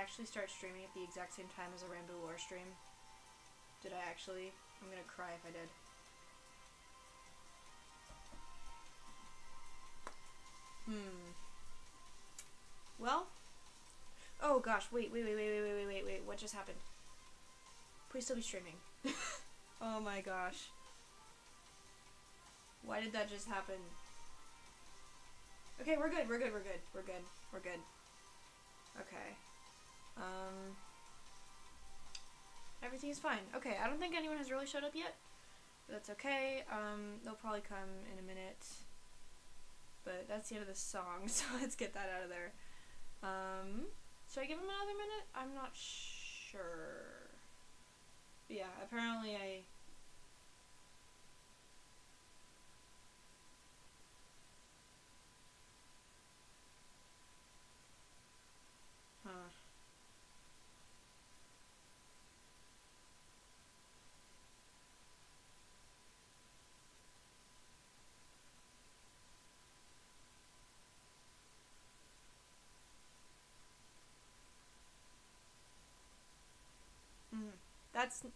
actually start streaming at the exact same time as a Rainbow Lore stream? Did I actually? I'm gonna cry if I did. Well. Oh gosh, wait, what just happened? Please still be streaming. Oh my gosh. Why did that just happen? Okay, we're good. Okay. Everything is fine. Okay, I don't think anyone has really showed up yet. That's okay. They'll probably come in a minute. But that's the end of the song, so let's get that out of there. Should I give him another minute? I'm not sure. But yeah, apparently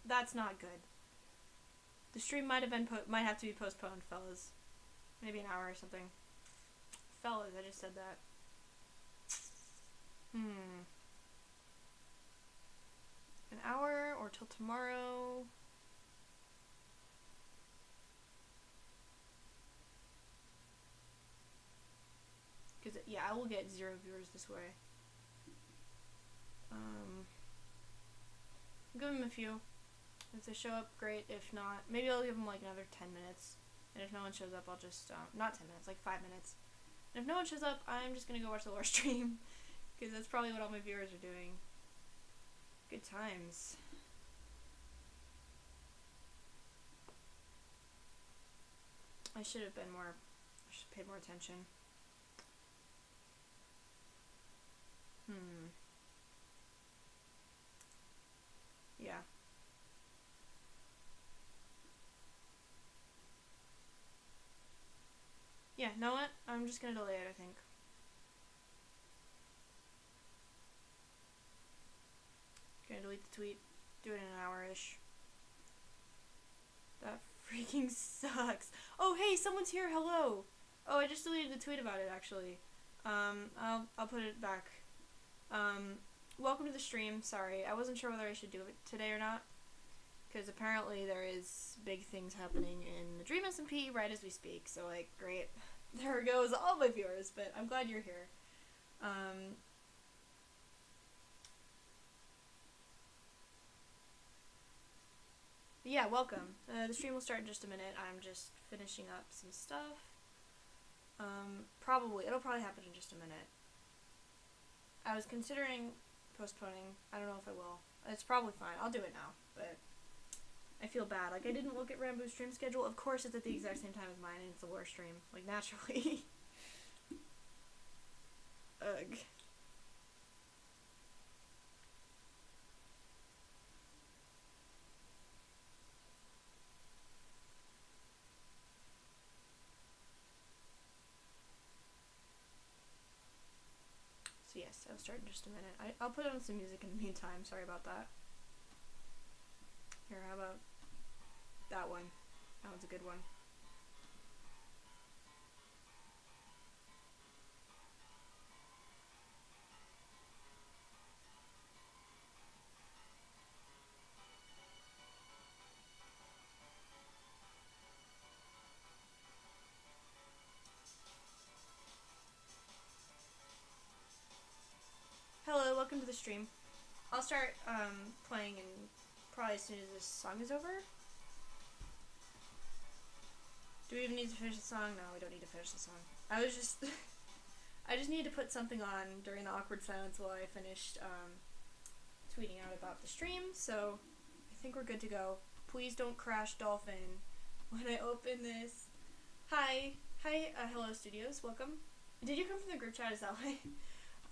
That's not good. The stream might have to be postponed, fellas. Maybe an hour or something. Fellas, I just said that. An hour or till tomorrow. Because, yeah, I will get 0 viewers this way. I'll give them a few. If they show up, great. If not, maybe I'll give them like another 10 minutes. And if no one shows up, I'll just, not 10 minutes, like 5 minutes. And if no one shows up, I'm just gonna go watch the lore stream. Because that's probably what all my viewers are doing. Good times. I should have paid more attention. Yeah. Yeah, know what? I'm just gonna delay it, I think. Gonna delete the tweet. Do it in an hour-ish. That freaking sucks. Oh, hey, someone's here. Hello. Oh, I just deleted the tweet about it, actually. I'll put it back. Welcome to the stream. Sorry, I wasn't sure whether I should do it today or not. Because apparently there is big things happening in the Dream SMP right as we speak. So, like, great. There goes all my viewers, but I'm glad you're here. Yeah, welcome. The stream will start in just a minute. I'm just finishing up some stuff. It'll probably happen in just a minute. I was considering postponing. I don't know if I will. It's probably fine. I'll do it now, but I feel bad. Like, I didn't look at Rambo's stream schedule. Of course it's at the exact same time as mine, and it's the lore stream. Like, naturally. Ugh. So yes, I'll start in just a minute. I'll put on some music in the meantime. Sorry about that. Here, how about that one? That one's a good one. Hello, welcome to the stream. I'll start playing in probably as soon as this song is over. Do we even need to finish the song? No, we don't need to finish the song. I just need to put something on during the awkward silence while I finished tweeting out about the stream, so I think we're good to go. Please don't crash Dolphin when I open this. Hi, hello studios, welcome. Did you come from the group chat? Is that why?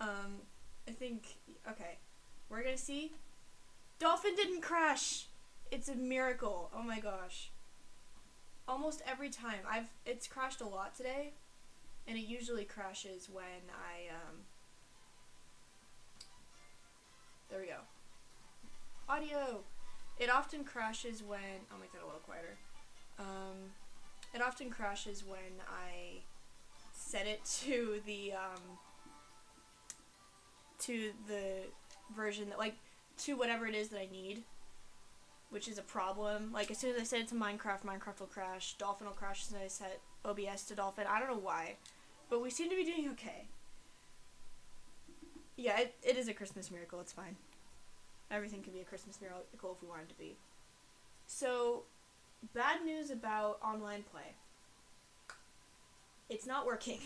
I think, okay, we're gonna see. Dolphin didn't crash! It's a miracle, oh my gosh. Almost every time, it's crashed a lot today, and it usually crashes when There we go. Audio. It often crashes when... I'll make that a little quieter. It often crashes when I set it to the version that, like, to whatever it is that I need, which is a problem. Like, as soon as I set it to Minecraft, Minecraft will crash. Dolphin will crash as soon as I set OBS to Dolphin. I don't know why, but we seem to be doing okay. Yeah, it is a Christmas miracle. It's fine. Everything can be a Christmas miracle if we want it to be. So, bad news about online play. It's not working.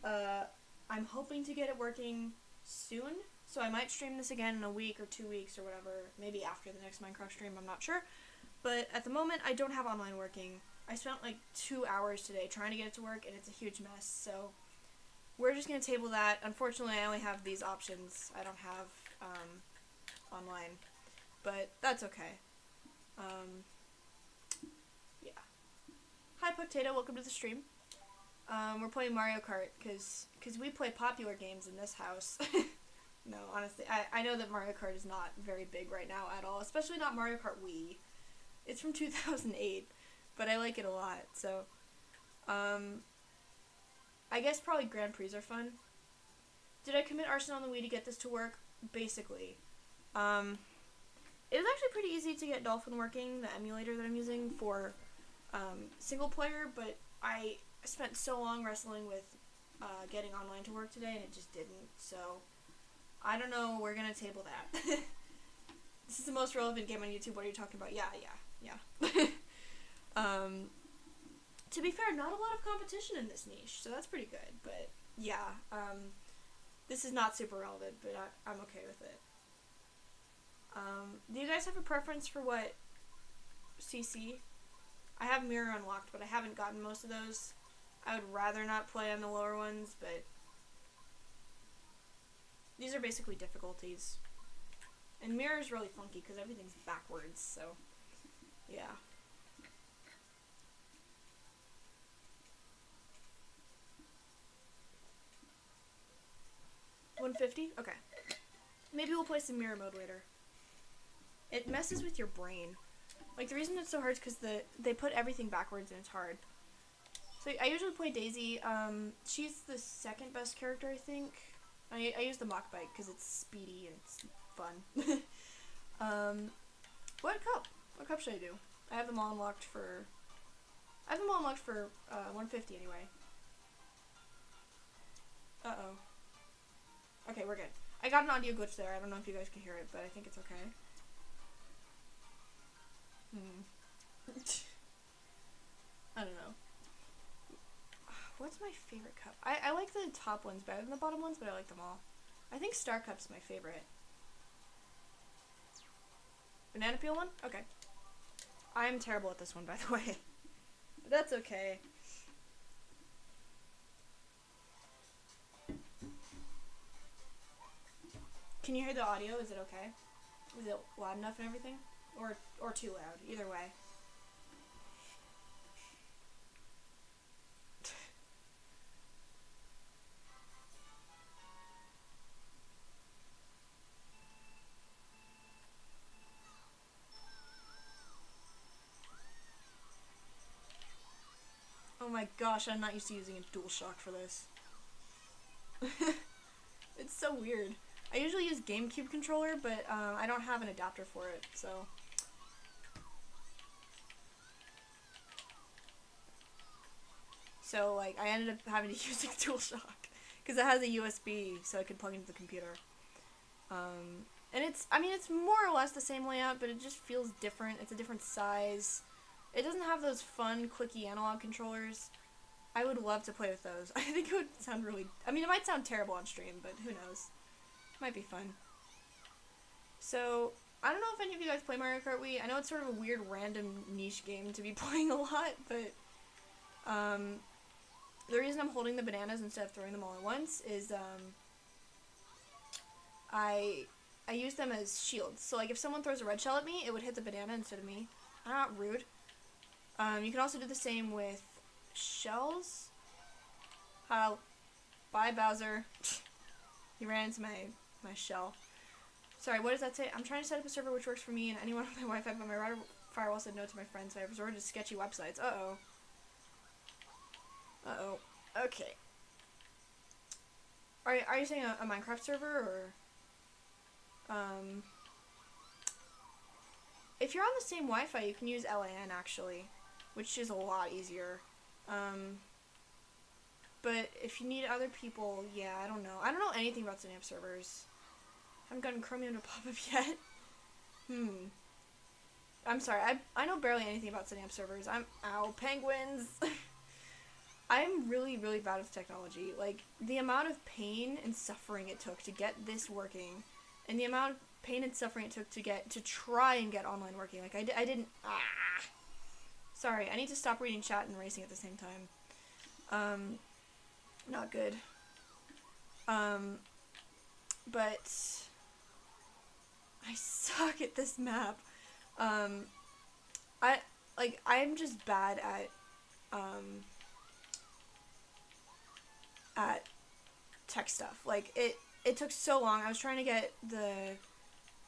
I'm hoping to get it working soon, so I might stream this again in a week or 2 weeks or whatever, maybe after the next Minecraft stream, I'm not sure. But at the moment, I don't have online working. I spent like 2 hours today trying to get it to work, and it's a huge mess, so we're just going to table that. Unfortunately, I only have these options. I don't have online, but that's okay. Yeah. Hi, Potato, welcome to the stream. We're playing Mario Kart, because we play popular games in this house. No, honestly, I know that Mario Kart is not very big right now at all, especially not Mario Kart Wii. It's from 2008, but I like it a lot, so, I guess probably Grand Prix are fun. Did I commit arson on the Wii to get this to work? Basically. It was actually pretty easy to get Dolphin working, the emulator that I'm using for, single player, but I spent so long wrestling with getting online to work today, and it just didn't, so I don't know, we're gonna table that. This is the most relevant game on YouTube, what are you talking about? Yeah. To be fair, not a lot of competition in this niche, so that's pretty good, but yeah, this is not super relevant, but I'm okay with it. Do you guys have a preference for what CC? I have Mirror unlocked, but I haven't gotten most of those. I would rather not play on the lower ones, but these are basically difficulties. And Mirror is really funky because everything's backwards, so yeah. $150? Okay. Maybe we'll play some Mirror mode later. It messes with your brain. Like, the reason it's so hard is because they put everything backwards and it's hard. So I usually play Daisy. She's the second best character, I think. I use the Mach Bike because it's speedy and it's fun. What cup? What cup should I do? I have them all unlocked for... 150 anyway. Uh-oh. Okay, we're good. I got an audio glitch there. I don't know if you guys can hear it, but I think it's okay. I don't know. What's my favorite cup? I like the top ones better than the bottom ones, but I like them all. I think Star Cup's my favorite. Banana peel one? Okay. I'm terrible at this one, by the way. But that's okay. Can you hear the audio? Is it okay? Is it loud enough and everything? Or too loud? Either way. Oh my gosh, I'm not used to using a DualShock for this. It's so weird. I usually use GameCube controller, but I don't have an adapter for it, so... So, like, I ended up having to use a DualShock, because it has a USB, so I could plug into the computer. And it's more or less the same layout, but it just feels different. It's a different size. It doesn't have those fun, clicky analog controllers. I would love to play with those. I think it would sound really... I mean, it might sound terrible on stream, but who knows. Might be fun. So, I don't know if any of you guys play Mario Kart Wii. I know it's sort of a weird, random, niche game to be playing a lot, but... the reason I'm holding the bananas instead of throwing them all at once is, I use them as shields. So, like, if someone throws a red shell at me, it would hit the banana instead of me. I'm not rude. You can also do the same with shells. Bye, Bowser. He ran into my shell. Sorry, what does that say? I'm trying to set up a server which works for me and anyone on my Wi-Fi, but my router firewall said no to my friends, so I resorted to sketchy websites. Uh-oh. Uh-oh. Okay. Are you saying a Minecraft server, or... If you're on the same Wi-Fi, you can use LAN, actually, which is a lot easier. But if you need other people, yeah, I don't know. I don't know anything about Synapse servers. I haven't gotten Chromium to pop up yet. I'm sorry, I know barely anything about Synapse servers. Ow, penguins! I'm really, really bad with technology. Like, the amount of pain and suffering it took to get this working, and the amount of pain and suffering it took to try and get online working. Like, I didn't, Sorry, I need to stop reading chat and racing at the same time. Not good. But I suck at this map. I'm just bad at tech stuff. Like, it took so long. I was trying to get the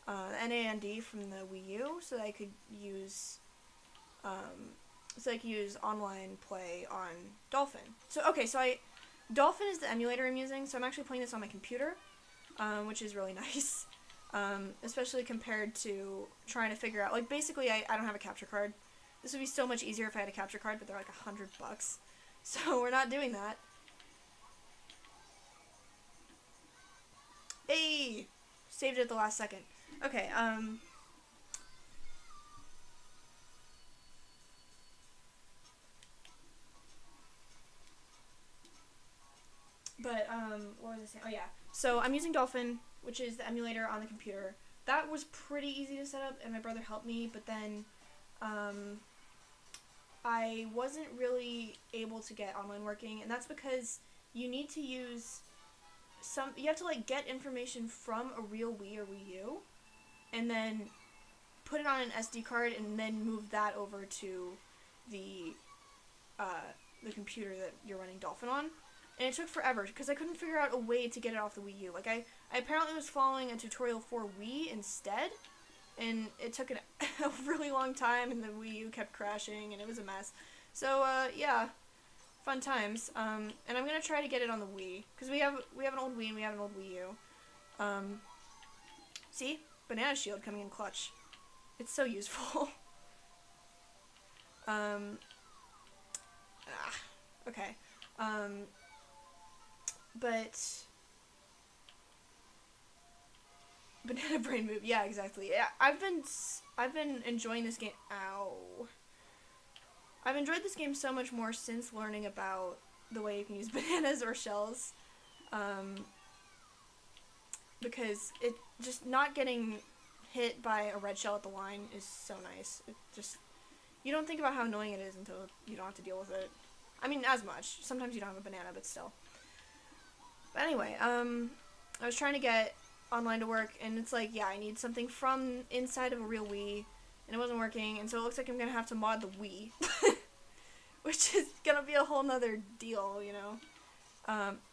NAND from the Wii U so that I could use online play on Dolphin. So Dolphin is the emulator I'm using, so I'm actually playing this on my computer, which is really nice. Especially compared to trying to figure out, like, basically I don't have a capture card. This would be so much easier if I had a capture card, but they're like $100. So we're not doing that. Hey! Saved it at the last second. Okay, what was I saying? Oh yeah. So I'm using Dolphin, which is the emulator on the computer. That was pretty easy to set up, and my brother helped me, but then, I wasn't really able to get online working, and that's because you need to use you have to, like, get information from a real Wii or Wii U, and then put it on an SD card, and then move that over to the computer that you're running Dolphin on. And it took forever, because I couldn't figure out a way to get it off the Wii U. Like, I apparently was following a tutorial for Wii instead, and it took a really long time, and the Wii U kept crashing, and it was a mess. So, yeah, fun times. And I'm gonna try to get it on the Wii, because we have an old Wii and we have an old Wii U. See? Banana shield coming in clutch. It's so useful. Okay. But banana brain move. Yeah, exactly. Yeah, I've been enjoying this game. Ow. I've enjoyed this game so much more since learning about the way you can use bananas or shells. Because it just not getting hit by a red shell at the line is so nice. It just, you don't think about how annoying it is until you don't have to deal with it. I mean, as much. Sometimes you don't have a banana, but still. But anyway, I was trying to get online to work, and it's like, yeah, I need something from inside of a real Wii, and it wasn't working, and so it looks like I'm gonna have to mod the Wii. Which is gonna be a whole nother deal, you know?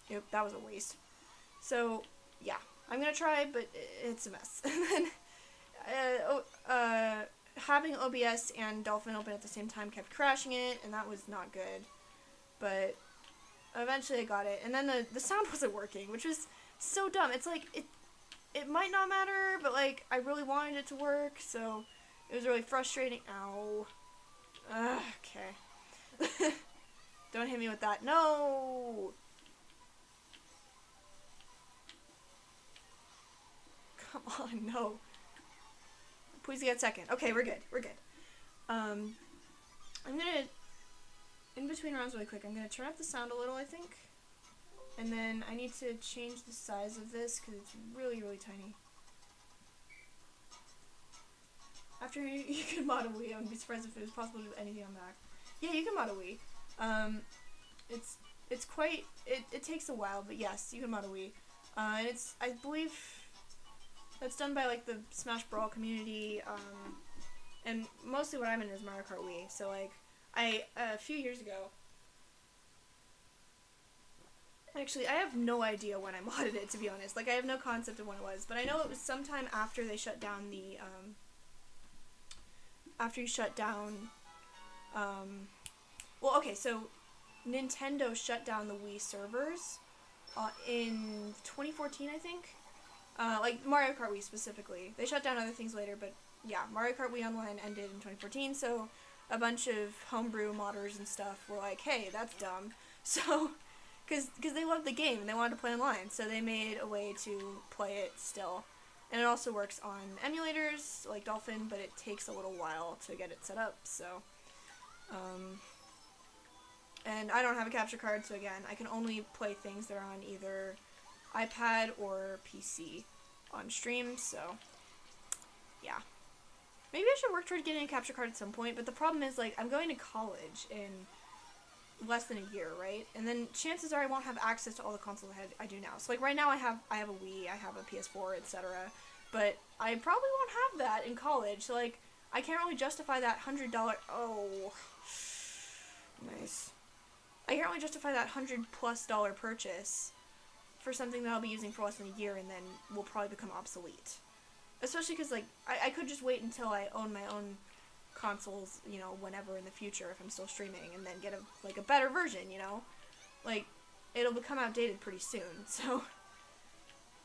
Yep, that was a waste. So, yeah, I'm gonna try, but it's a mess. And then, having OBS and Dolphin open at the same time kept crashing it, and that was not good. But eventually I got it, and then the sound wasn't working, which was so dumb. It's like, it might not matter, but, like, I really wanted it to work, so it was really frustrating. Ow. Okay. Don't hit me with that. No! Come on, no. Please get second. Okay, we're good. We're good. I'm gonna, in between rounds really quick, I'm gonna turn up the sound a little, I think. And then I need to change the size of this, because it's really, really tiny. After you can mod a Wii, I wouldn't be surprised if it was possible to do anything on Mac. Yeah, you can mod a Wii. It's quite, it takes a while, but yes, you can mod a Wii. And it's, I believe, that's done by, like, the Smash Brawl community, and mostly what I'm in is Mario Kart Wii. So, like, a few years ago, Actually, I have no idea when I modded it, to be honest. Like, I have no concept of when it was, but I know it was sometime after they shut down the, after you shut down, well, okay, so Nintendo shut down the Wii servers, in 2014, I think. Like, Mario Kart Wii specifically. They shut down other things later, but yeah, Mario Kart Wii Online ended in 2014, so a bunch of homebrew modders and stuff were like, hey, that's dumb. So, because they loved the game and they wanted to play online, so they made a way to play it still. And it also works on emulators, like Dolphin, but it takes a little while to get it set up, so. And I don't have a capture card, so again, I can only play things that are on either iPad or PC on stream, so yeah. Maybe I should work toward getting a capture card at some point, but the problem is, like, I'm going to college in less than a year, right? And then chances are I won't have access to all the consoles I do now. So, like, right now I have a Wii, I have a PS4, etc., but I probably won't have that in college, so, like, I can't really justify that $100, oh, nice. I can't really justify that $100+ purchase for something that I'll be using for less than a year and then will probably become obsolete. Especially because, like, I could just wait until I own my own consoles, you know, whenever in the future if I'm still streaming, and then get a better version, you know? Like, it'll become outdated pretty soon, so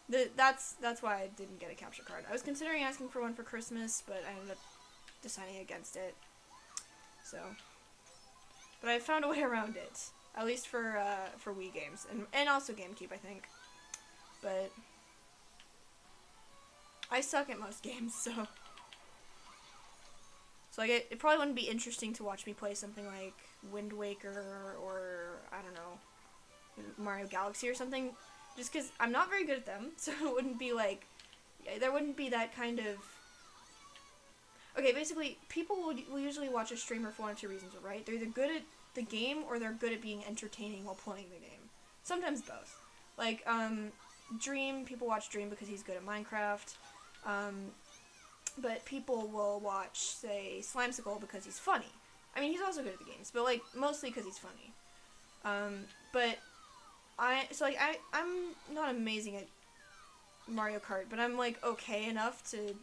that's why I didn't get a capture card. I was considering asking for one for Christmas, but I ended up deciding against it. So, but I found a way around it, at least for Wii games, and also GameCube, I think. But I suck at most games, so like, it probably wouldn't be interesting to watch me play something like Wind Waker or, I don't know, Mario Galaxy or something, just because I'm not very good at them, so it wouldn't be like, there wouldn't be that kind of, okay, basically, people will usually watch a streamer for one of two reasons, right? They're either good at the game, or they're good at being entertaining while playing the game. Sometimes both. Like, Dream, people watch Dream because he's good at Minecraft, but people will watch, say, Slimesicle because he's funny. I mean, he's also good at the games, but, like, mostly because he's funny. But I'm not amazing at Mario Kart, but I'm, like, okay enough to,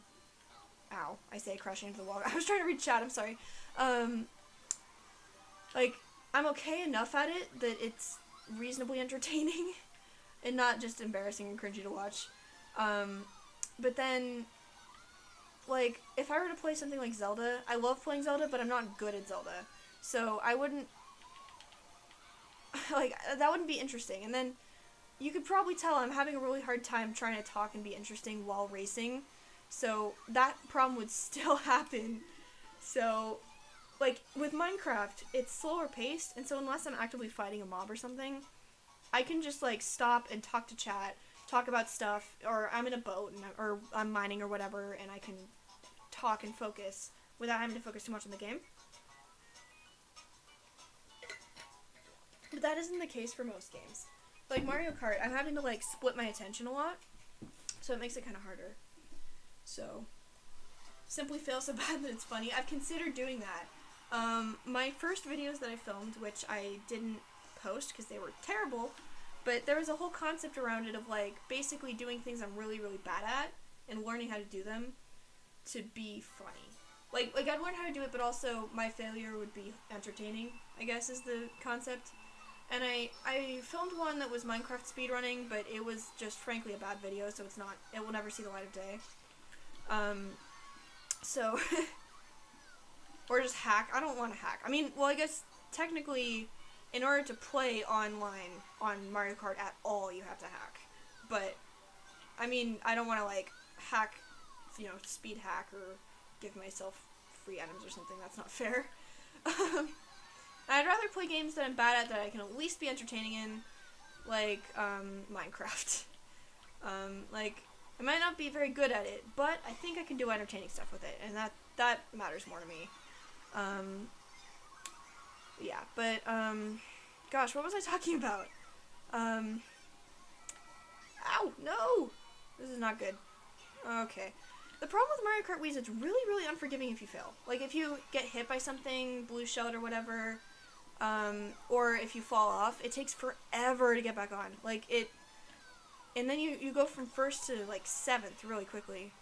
ow, I say crashing into the wall. I was trying to read chat, I'm sorry. Like, I'm okay enough at it that it's reasonably entertaining and not just embarrassing and cringy to watch. But then, like, if I were to play something like Zelda, I love playing Zelda, but I'm not good at Zelda. So I wouldn't, like, that wouldn't be interesting. And then you could probably tell I'm having a really hard time trying to talk and be interesting while racing. So that problem would still happen. So, like, with Minecraft, it's slower paced, and so unless I'm actively fighting a mob or something, I can just, like, stop and talk to chat, talk about stuff, or I'm in a boat, or I'm mining or whatever, and I can talk and focus without having to focus too much on the game. But that isn't the case for most games. Like Mario Kart, I'm having to, like, split my attention a lot, so it makes it kind of harder. So, simply fail so bad that it's funny. I've considered doing that. My first videos that I filmed, which I didn't post because they were terrible, but there was a whole concept around it of, like, basically doing things I'm really, really bad at and learning how to do them to be funny. Like I'd learn how to do it, but also my failure would be entertaining, I guess, is the concept. And I filmed one that was Minecraft speedrunning, but it was just frankly a bad video, so it will never see the light of day. So, or just hack. I don't want to hack. I mean, well, I guess technically, in order to play online on Mario Kart at all, you have to hack. But, I mean, I don't want to, like, hack, you know, speed hack or give myself free items or something. That's not fair. I'd rather play games that I'm bad at that I can at least be entertaining in, like, Minecraft. Like, I might not be very good at it, but I think I can do entertaining stuff with it, and that matters more to me. Yeah, but, gosh, what was I talking about? Ow, no! This is not good. Okay. The problem with Mario Kart Wii is it's really, really unforgiving if you fail. Like, if you get hit by something, blue shelled or whatever, or if you fall off, it takes forever to get back on. Like, and then you go from 1st to, like, 7th really quickly.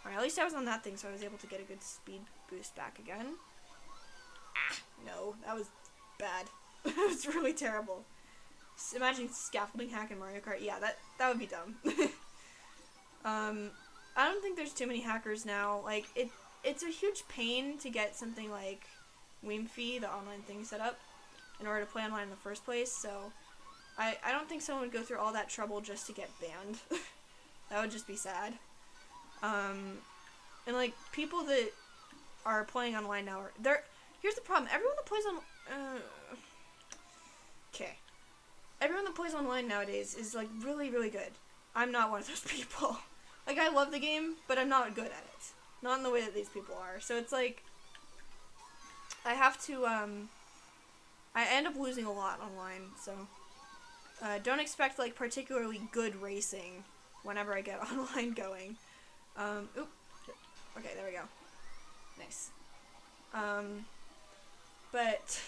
Alright, at least I was on that thing, so I was able to get a good speed boost back again. No, that was bad. That was really terrible. Just imagine scaffolding hack in Mario Kart. Yeah, that would be dumb. I don't think there's too many hackers now. Like, it's a huge pain to get something like Wiimfi, the online thing, set up in order to play online in the first place, so I don't think someone would go through all that trouble just to get banned. That would just be sad. And, like, people that are playing online now here's the problem. Everyone that plays everyone that plays online nowadays is, like, really, really good. I'm not one of those people. Like, I love the game, but I'm not good at it. Not in the way that these people are. So it's like, I have to, I end up losing a lot online, so don't expect, like, particularly good racing whenever I get online going. Oop. Okay, there we go. Nice. But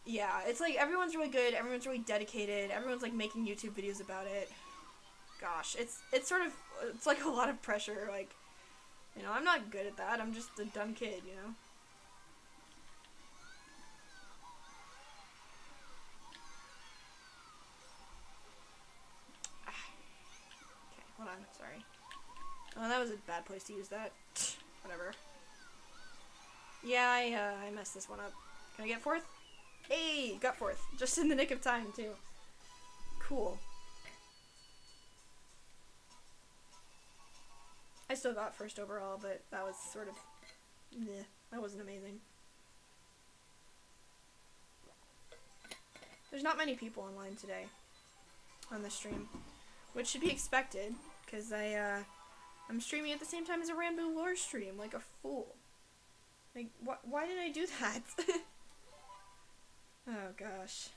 yeah, it's like everyone's really good, everyone's really dedicated, everyone's like making YouTube videos about it. Gosh, it's sort of, it's like a lot of pressure, like, you know, I'm not good at that, I'm just a dumb kid, you know? Okay, hold on, sorry. Oh, that was a bad place to use that. Whatever. Yeah, I messed this one up. Can I get 4th? Hey, got 4th. Just in the nick of time, too. Cool. I still got 1st overall, but that was sort of... Meh. That wasn't amazing. There's not many people online today on the stream, which should be expected, because I'm streaming at the same time as a Rambo lore stream, like a fool. Like, why did I do that? Oh, gosh.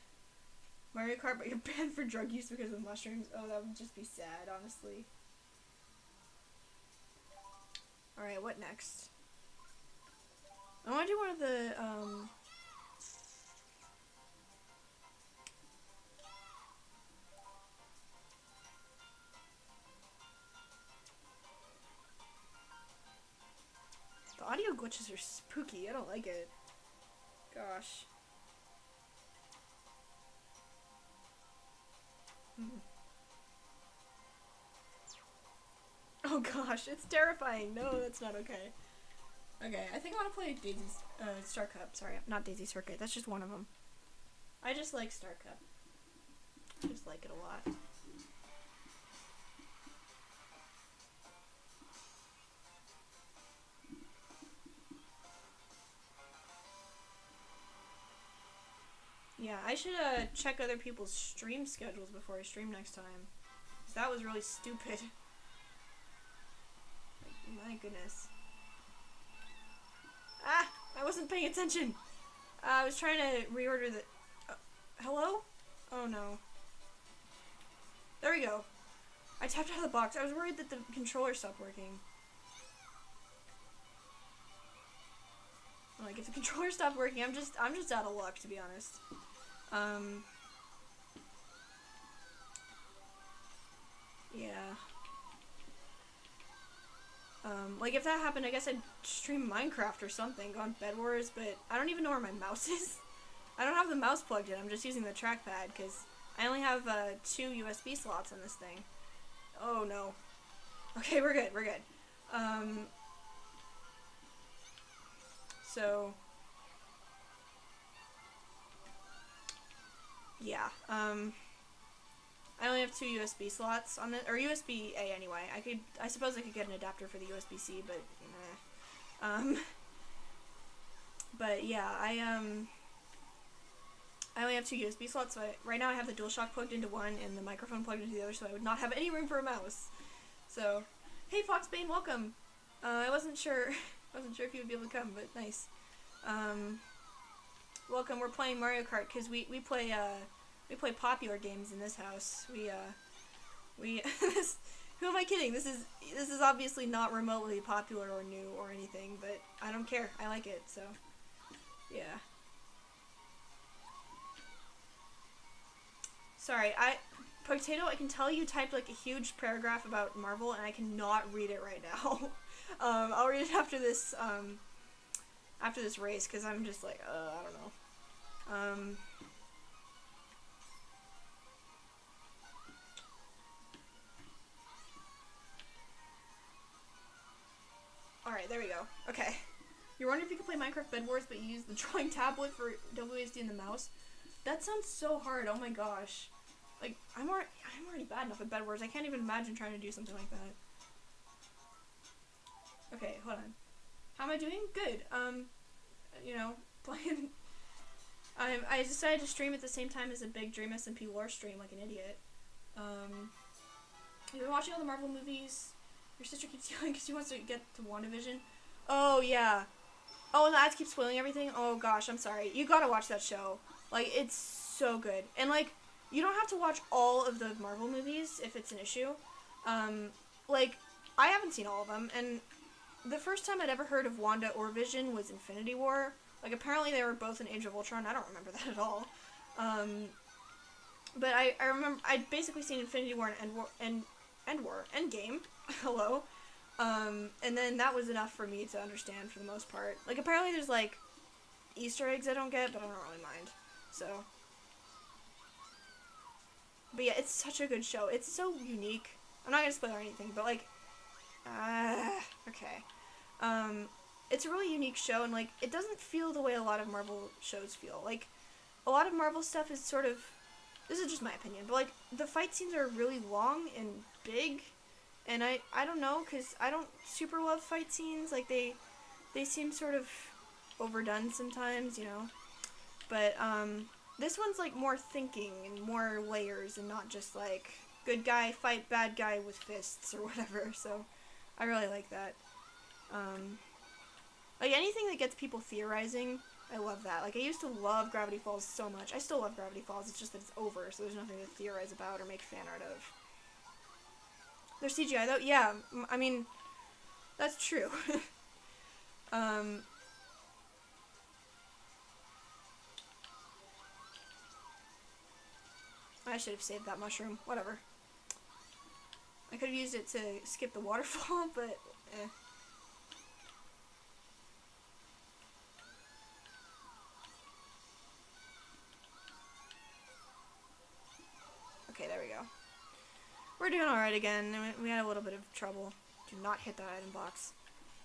Mario Kart, but you're banned for drug use because of mushrooms? Oh, that would just be sad, honestly. Alright, what next? I want to do one of the, the audio glitches are spooky. I don't like it. Gosh. Oh gosh, it's terrifying. No, that's not okay. Okay, I think I want to play Daisy's, Star Cup. Sorry, not Daisy Circuit. That's just one of them. I just like Star Cup. I just like it a lot. Yeah, I should check other people's stream schedules before I stream next time. 'Cause that was really stupid. Like, my goodness. Ah! I wasn't paying attention! I was trying to reorder the... hello? Oh no. There we go. I tapped out of the box. I was worried that the controller stopped working. Like, if the controller stopped working, I'm just out of luck, to be honest. Yeah. Like, if that happened, I guess I'd stream Minecraft or something, go on Bed Wars, but I don't even know where my mouse is. I don't have the mouse plugged in, I'm just using the trackpad, because I only have, 2 USB slots on this thing. Oh, no. Okay, we're good, we're good. So... yeah, I only have 2 USB slots on it, or USB-A anyway. I suppose I could get an adapter for the USB-C, but, but yeah, I only have 2 USB slots, so right now I have the DualShock plugged into one and the microphone plugged into the other, so I would not have any room for a mouse. So, hey Foxbane, welcome! I wasn't sure if you would be able to come, but nice. Welcome, we're playing Mario Kart, because we play popular games in this house. We Who am I kidding? This is obviously not remotely popular or new or anything, but I don't care. I like it, so yeah. Sorry, Potato, I can tell you typed like a huge paragraph about Marvel, and I cannot read it right now. I'll read it after this race, because I'm just like, I don't know. Alright, there we go. Okay. You're wondering if you could play Minecraft Bed Wars, but you use the drawing tablet for WASD and the mouse? That sounds so hard, oh my gosh. Like, I'm already bad enough at Bed Wars. I can't even imagine trying to do something like that. Okay, hold on. How am I doing? Good. You know, playing... I decided to stream at the same time as a big Dream SMP lore stream like an idiot. You've been watching all the Marvel movies. Your sister keeps yelling because she wants to get to WandaVision. Oh, yeah. Oh, and the ads keep spoiling everything? Oh, gosh, I'm sorry. You gotta watch that show. Like, it's so good. And, like, you don't have to watch all of the Marvel movies if it's an issue. Like, I haven't seen all of them, and the first time I'd ever heard of Wanda or Vision was Infinity War. Like, apparently they were both in Age of Ultron. I don't remember that at all. But I remember I'd basically seen Infinity War and Endgame. Hello. And then that was enough for me to understand for the most part. Like, apparently there's, like, Easter eggs I don't get, but I don't really mind. So. But yeah, it's such a good show. It's so unique. I'm not gonna spoil anything, but, like, okay. It's a really unique show, and, like, it doesn't feel the way a lot of Marvel shows feel. Like, a lot of Marvel stuff is sort of, this is just my opinion, but, like, the fight scenes are really long and big, and I don't know, because I don't super love fight scenes. Like, they seem sort of overdone sometimes, you know, but, this one's, like, more thinking and more layers and not just, like, good guy fight bad guy with fists or whatever, so I really like that. Like, anything that gets people theorizing, I love that. Like, I used to love Gravity Falls so much. I still love Gravity Falls, it's just that it's over, so there's nothing to theorize about or make fan art of. There's CGI, though? Yeah, I mean, that's true. I should have saved that mushroom. Whatever. I could have used it to skip the waterfall, but eh. Okay, there we go. We're doing alright again. We had a little bit of trouble. Do not hit that item box.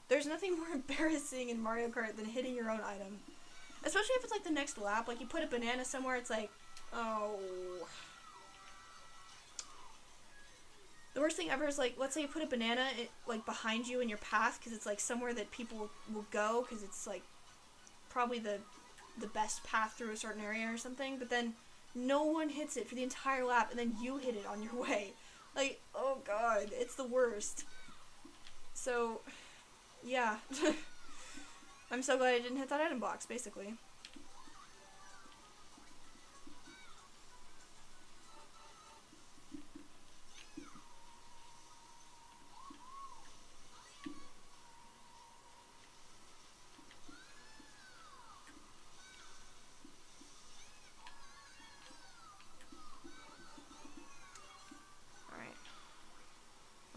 There's nothing more embarrassing in Mario Kart than hitting your own item. Especially if it's like the next lap. Like, you put a banana somewhere, it's like, oh. The worst thing ever is, like, let's say you put a banana, like, behind you in your path, because it's, like, somewhere that people will go, because it's, like, probably the best path through a certain area or something, but then no one hits it for the entire lap, and then you hit it on your way. Like, oh god, it's the worst. So, yeah. I'm so glad I didn't hit that item box, basically.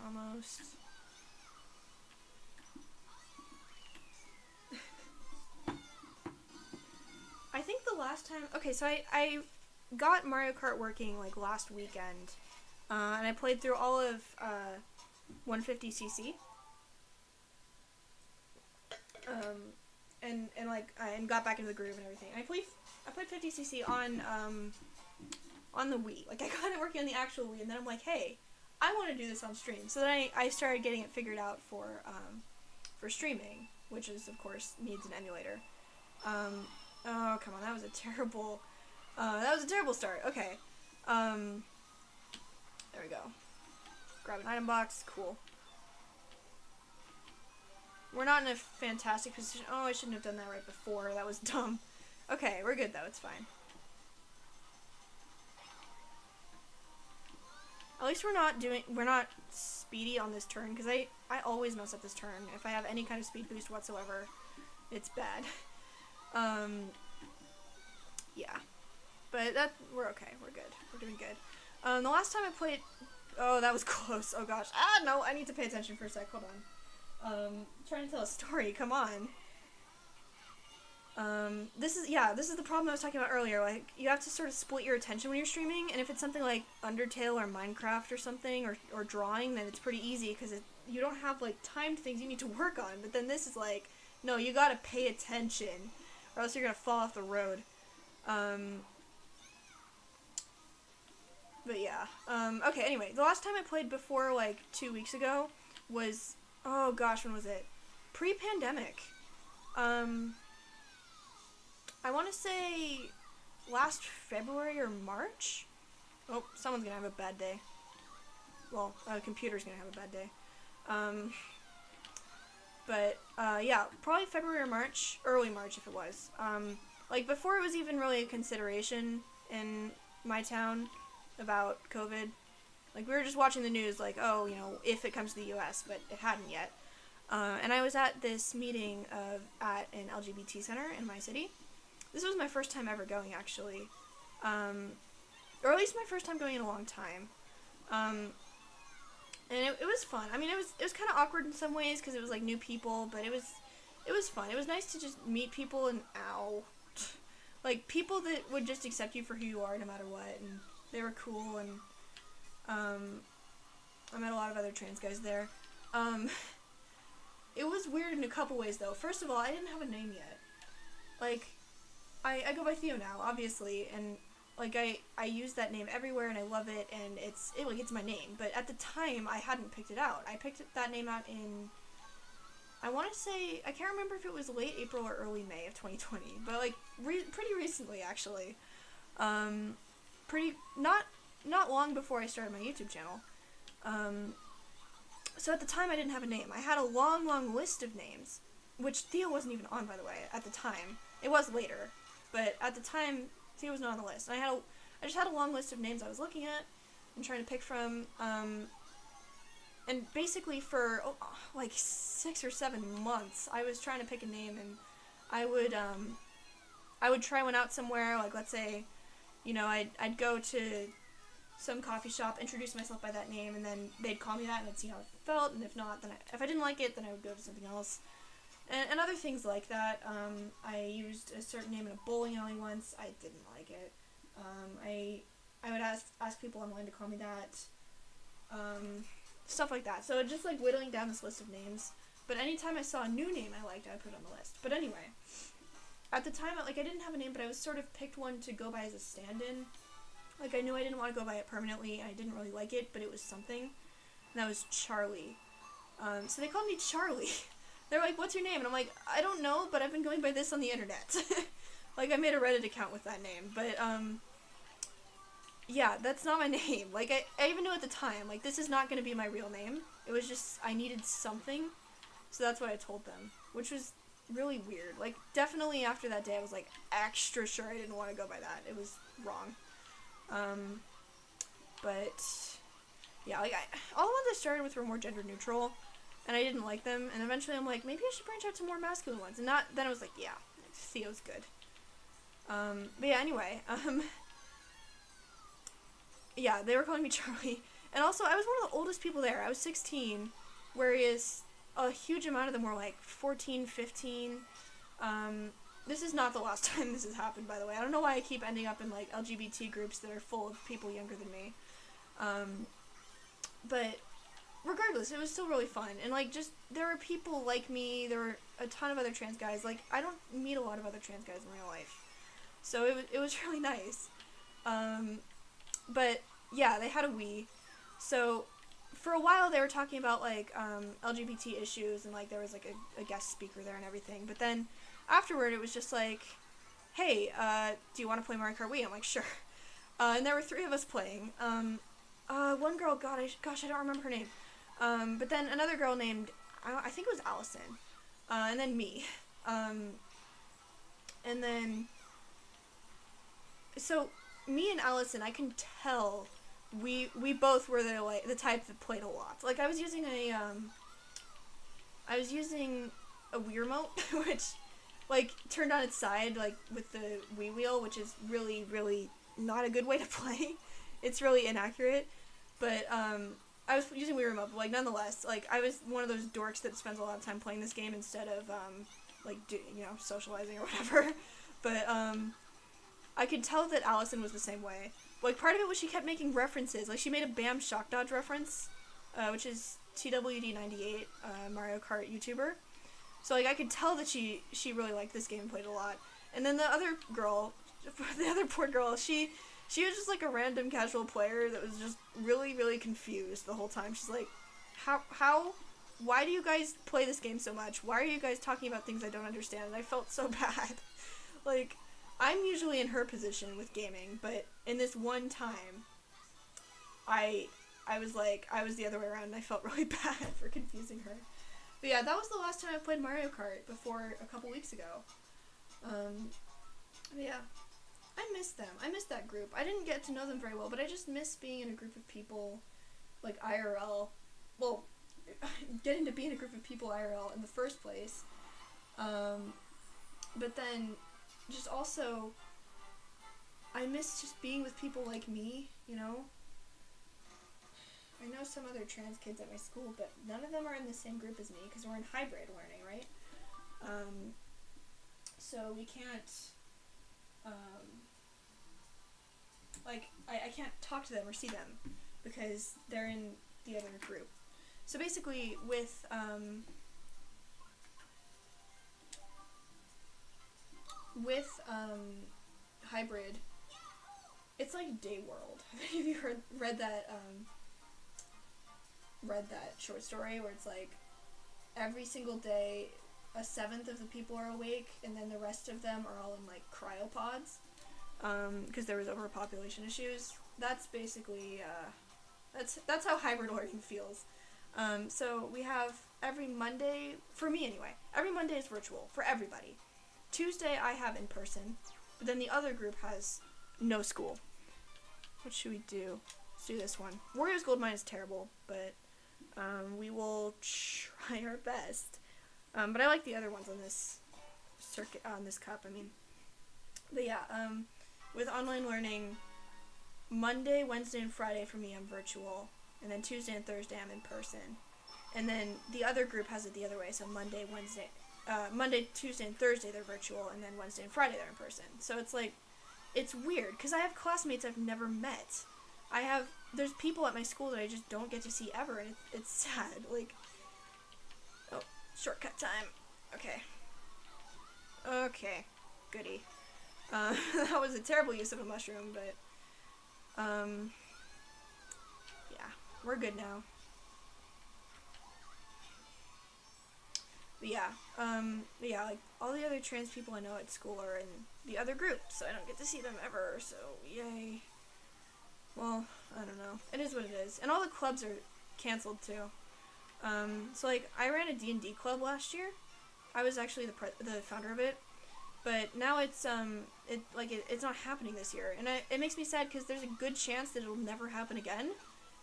Almost. I think the last time... Okay, so I got Mario Kart working, like, last weekend. And I played through all of 150cc. And got back into the groove and everything. I played 50cc on the Wii. Like, I got it working on the actual Wii, and then I'm like, hey, I want to do this on stream. So then I started getting it figured out for streaming, which is, of course, needs an emulator. Oh, come on, that was a terrible start. Okay. There we go. Grab an item box. Cool. We're not in a fantastic position. Oh, I shouldn't have done that right before. That was dumb. Okay, we're good, though. It's fine. At least we're not speedy on this turn, because I always mess up this turn. If I have any kind of speed boost whatsoever, it's bad. Yeah. But we're okay. We're good. We're doing good. The last time I played... Oh, that was close. Oh, gosh. Ah, no, I need to pay attention for a sec. Hold on. Trying to tell a story. Come on. This is the problem I was talking about earlier. Like, you have to sort of split your attention when you're streaming, and if it's something like Undertale or Minecraft or something, or drawing, then it's pretty easy, because you don't have, like, timed things you need to work on. But then this is like, no, you gotta pay attention, or else you're gonna fall off the road. But yeah. Okay, anyway, the last time I played before, like, 2 weeks ago was, oh gosh, when was it? Pre-pandemic. I want to say last February or March. Oh, someone's gonna have a bad day. Well, a computer's gonna have a bad day. Yeah, probably February or March, early March if it was. Like, before it was even really a consideration in my town about COVID. Like, we were just watching the news, like, oh, you know, if it comes to the US, but it hadn't yet. And I was at this meeting at an LGBT center in my city. This was my first time ever going, actually. Or at least my first time going in a long time. And it was fun. I mean, it was kind of awkward in some ways, because it was, like, new people, but it was fun. It was nice to just meet people and, ow. Like, people that would just accept you for who you are no matter what, and they were cool, and, I met a lot of other trans guys there. It was weird in a couple ways, though. First of all, I didn't have a name yet. Like, I go by Theo now, obviously, and, like, I use that name everywhere, and I love it, and it's my name, but at the time, I hadn't picked it out. I picked that name out in, I want to say, I can't remember if it was late April or early May of 2020, but, like, pretty recently, actually. Not long before I started my YouTube channel. So at the time, I didn't have a name. I had a long list of names, which Theo wasn't even on, by the way, at the time. It was later, but at the time, Theo was not on the list. And I just had a long list of names I was looking at and trying to pick from, and basically for, like, 6 or 7 months, I was trying to pick a name, and I would try one out somewhere, like, let's say, you know, I'd go to some coffee shop, introduce myself by that name, and then they'd call me that, and I'd see how it felt, and if not, then if I didn't like it, then I would go to something else. And other things like that. I used a certain name in a bowling alley once. I didn't like it. I would ask people online to call me that. Stuff like that. So just, like, whittling down this list of names. But anytime I saw a new name I liked, I would put it on the list. But anyway, at the time, like, I didn't have a name, but I was sort of picked one to go by as a stand-in. Like, I knew I didn't want to go by it permanently, and I didn't really like it, but it was something. And that was Charlie. So they called me Charlie. They're like, what's your name? And I'm like, I don't know, but I've been going by this on the internet. Like, I made a Reddit account with that name, but, yeah, that's not my name. Like, I even knew at the time, like, this is not going to be my real name. It was just, I needed something, so that's what I told them, which was really weird. Like, definitely after that day, I was, like, extra sure I didn't want to go by that. It was wrong. But, yeah, like, all the ones I started with were more gender neutral, and I didn't like them, and eventually I'm like, maybe I should branch out to more masculine ones, and then I was like, yeah, Theo's good. But yeah, anyway, yeah, they were calling me Charlie, and also, I was one of the oldest people there. I was 16, whereas a huge amount of them were, like, 14, 15, this is not the last time this has happened, by the way. I don't know why I keep ending up in, like, LGBT groups that are full of people younger than me, but regardless, it was still really fun, and, like, just, there were people like me, there were a ton of other trans guys. Like, I don't meet a lot of other trans guys in real life, so it was really nice. But, yeah, they had a Wii, so, for a while they were talking about, like, LGBT issues, and, like, there was, like, a guest speaker there and everything, but then, afterward, it was just like, hey, do you want to play Mario Kart Wii? I'm like, sure. And there were 3 of us playing. One girl, gosh, I don't remember her name. But then another girl named, I think it was Allison. And then me. And then, so, me and Allison, I can tell we both were the type that played a lot. Like, I was using a Wii remote, which, like, turned on its side, like, with the Wii wheel, which is really, really not a good way to play. It's really inaccurate. But, I was using Wii remote, but, like, nonetheless, like, I was one of those dorks that spends a lot of time playing this game instead of, socializing or whatever. But, I could tell that Allison was the same way. Like, part of it was she kept making references. Like, she made a Bam Shock Dodge reference, which is TWD98, Mario Kart YouTuber. So, like, I could tell that she really liked this game and played a lot. And then the other girl, the other poor girl, she was just, like, a random casual player that was just really, really confused the whole time. She's like, why do you guys play this game so much? Why are you guys talking about things I don't understand? And I felt so bad. Like, I'm usually in her position with gaming, but in this one time, I was the other way around, and I felt really bad for confusing her. But yeah, that was the last time I played Mario Kart before a couple weeks ago. But yeah, I miss them. I miss that group. I didn't get to know them very well, but I just miss being in a group of people, like, IRL. Well, getting to be in a group of people IRL in the first place. But then, just also, I miss just being with people like me, you know? I know some other trans kids at my school, but none of them are in the same group as me, because we're in hybrid learning, right? So we can't, I can't talk to them or see them, because they're in the other group. So basically, with hybrid, it's like Day World. Have you read that short story where it's like every single day a seventh of the people are awake and then the rest of them are all in like cryopods because there was overpopulation issues? That's basically that's how hybrid learning feels. So we have every Monday, for me anyway, every Monday is virtual for everybody. Tuesday I have in person, but then the other group has no school. What should we do? Let's do this one. Warriors Goldmine is terrible, but we will try our best. But I like the other ones on this circuit, on this cup, I mean. But yeah, with online learning, Monday, Wednesday, and Friday for me I'm virtual, and then Tuesday and Thursday I'm in person. And then the other group has it the other way, so Monday, Tuesday, and Thursday they're virtual, and then Wednesday and Friday they're in person. So it's like, it's weird, because I have classmates I've never met. There's people at my school that I just don't get to see ever, and it's sad. Like, oh, shortcut time. Okay, goody. That was a terrible use of a mushroom, but, yeah, we're good now. But yeah, like, all the other trans people I know at school are in the other group, so I don't get to see them ever, so yay. Well, I don't know. It is what it is. And all the clubs are canceled, too. So, like, I ran a D&D club last year. I was actually the founder of it. But now it's not happening this year. And it makes me sad because there's a good chance that it'll never happen again.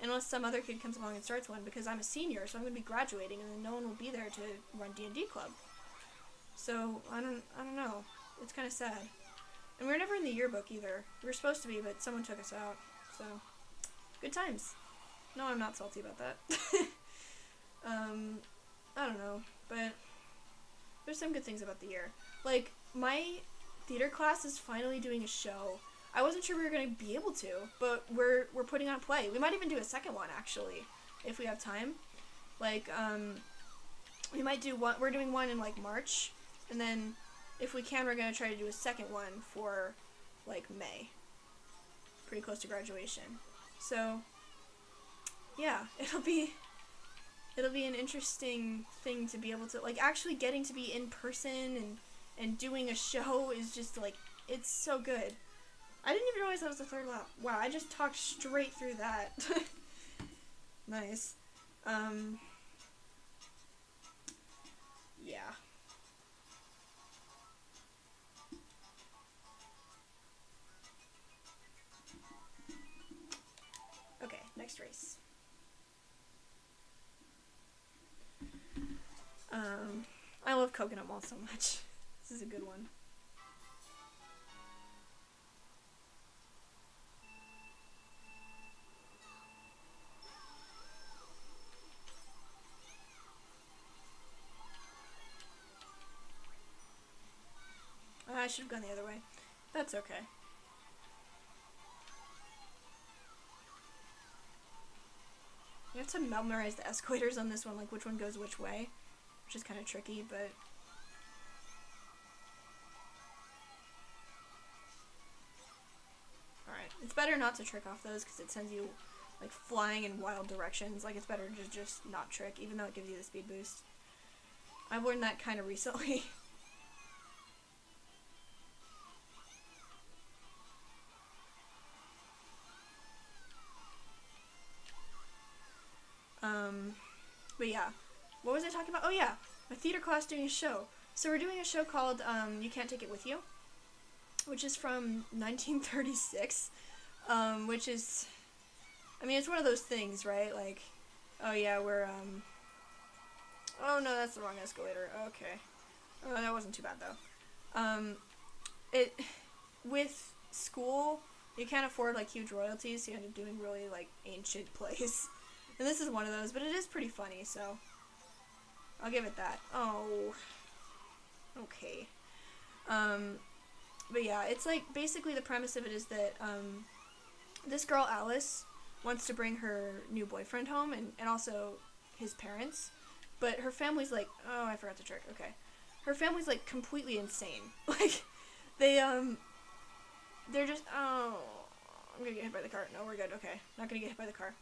Unless some other kid comes along and starts one, because I'm a senior, so I'm going to be graduating, and then no one will be there to run D&D club. So, I don't know. It's kind of sad. And we were never in the yearbook, either. We were supposed to be, but someone took us out. So, good times. No, I'm not salty about that. I don't know, but there's some good things about the year. Like, my theater class is finally doing a show. I wasn't sure we were going to be able to, but we're putting on a play. We might even do a second one, actually, if we have time. Like, we might do one, we're doing one in, like, March, and then, if we can, we're going to try to do a second one for, like, May. Pretty close to graduation. So, yeah, it'll be an interesting thing to be able to, like, actually getting to be in person and doing a show is just, like, it's so good. I didn't even realize that was the third lap. Wow, I just talked straight through that. Nice. Yeah. nice. I love Coconut Mall so much. This is a good one. I should have gone the other way. That's okay. You have to memorize the escalators on this one, like which one goes which way, which is kind of tricky, but... Alright, it's better not to trick off those because it sends you like flying in wild directions. Like it's better to just not trick, even though it gives you the speed boost. I've learned that kind of recently. But yeah, what was I talking about? Oh yeah, my theater class doing a show. So we're doing a show called You Can't Take It With You, which is from 1936, which is, I mean, it's one of those things, right? Like, oh yeah, we're, oh no, that's the wrong escalator. Okay. Oh, that wasn't too bad though. With school, you can't afford like huge royalties, so you end up doing really like ancient plays. And this is one of those, but it is pretty funny, so I'll give it that. Oh, okay. But yeah, it's like, basically the premise of it is that, this girl, Alice, wants to bring her new boyfriend home, and also his parents, but her family's like, oh, I forgot to trick, okay. Her family's like completely insane. Like, they're just, oh, I'm gonna get hit by the car. No, we're good, okay. Not gonna get hit by the car.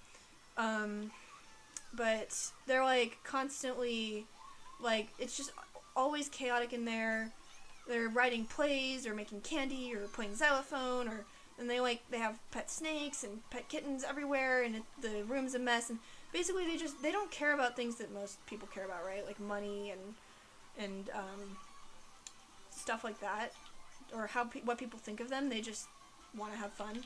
But they're like constantly, like, it's just always chaotic in there. They're writing plays or making candy or playing xylophone, or and they have pet snakes and pet kittens everywhere, and the room's a mess. And basically they don't care about things that most people care about, right? Like money and stuff like that, or what people think of them. They just want to have fun.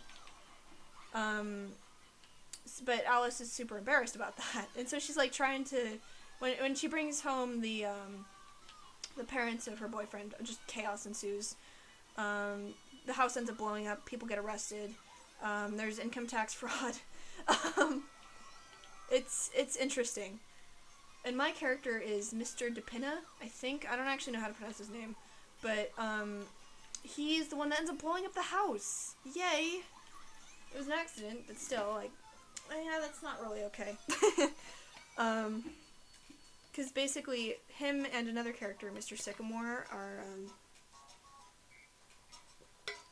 But Alice is super embarrassed about that, and so she's like trying to, when she brings home the parents of her boyfriend, just chaos ensues. The house ends up blowing up. People get arrested. There's income tax fraud. It's interesting. And my character is Mr. DePina, I think. I don't actually know how to pronounce his name, but he's the one that ends up blowing up the house. Yay! It was an accident, but still, like, yeah, that's not really okay. Because basically, him and another character, Mr. Sycamore, are,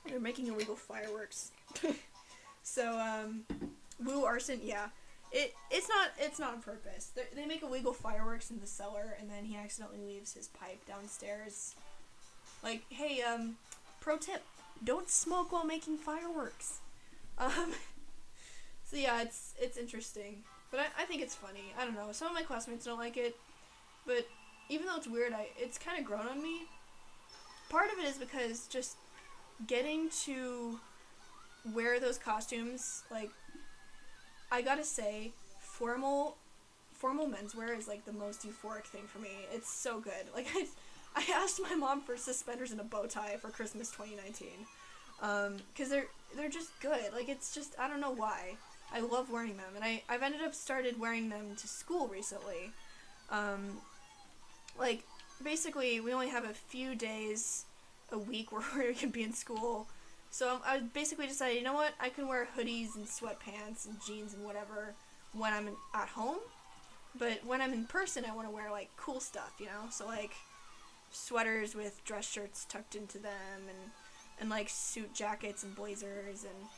they're making illegal fireworks. So, Woo arson, yeah. It's not on purpose. They make illegal fireworks in the cellar, and then he accidentally leaves his pipe downstairs. Like, hey, pro tip, don't smoke while making fireworks. So yeah, it's interesting. But I think it's funny. I don't know. Some of my classmates don't like it. But even though it's weird, it's kind of grown on me. Part of it is because just getting to wear those costumes, like, I gotta say, formal menswear is like the most euphoric thing for me. It's so good. Like, I asked my mom for suspenders and a bow tie for Christmas 2019. Because they're just good. Like, it's just, I don't know why. I love wearing them, and I've ended up started wearing them to school recently. Like, basically, we only have a few days a week where we can be in school, so I basically decided, you know what, I can wear hoodies and sweatpants and jeans and whatever when I'm at home, but when I'm in person, I want to wear, like, cool stuff, you know, so, like, sweaters with dress shirts tucked into them, and like, suit jackets and blazers, and,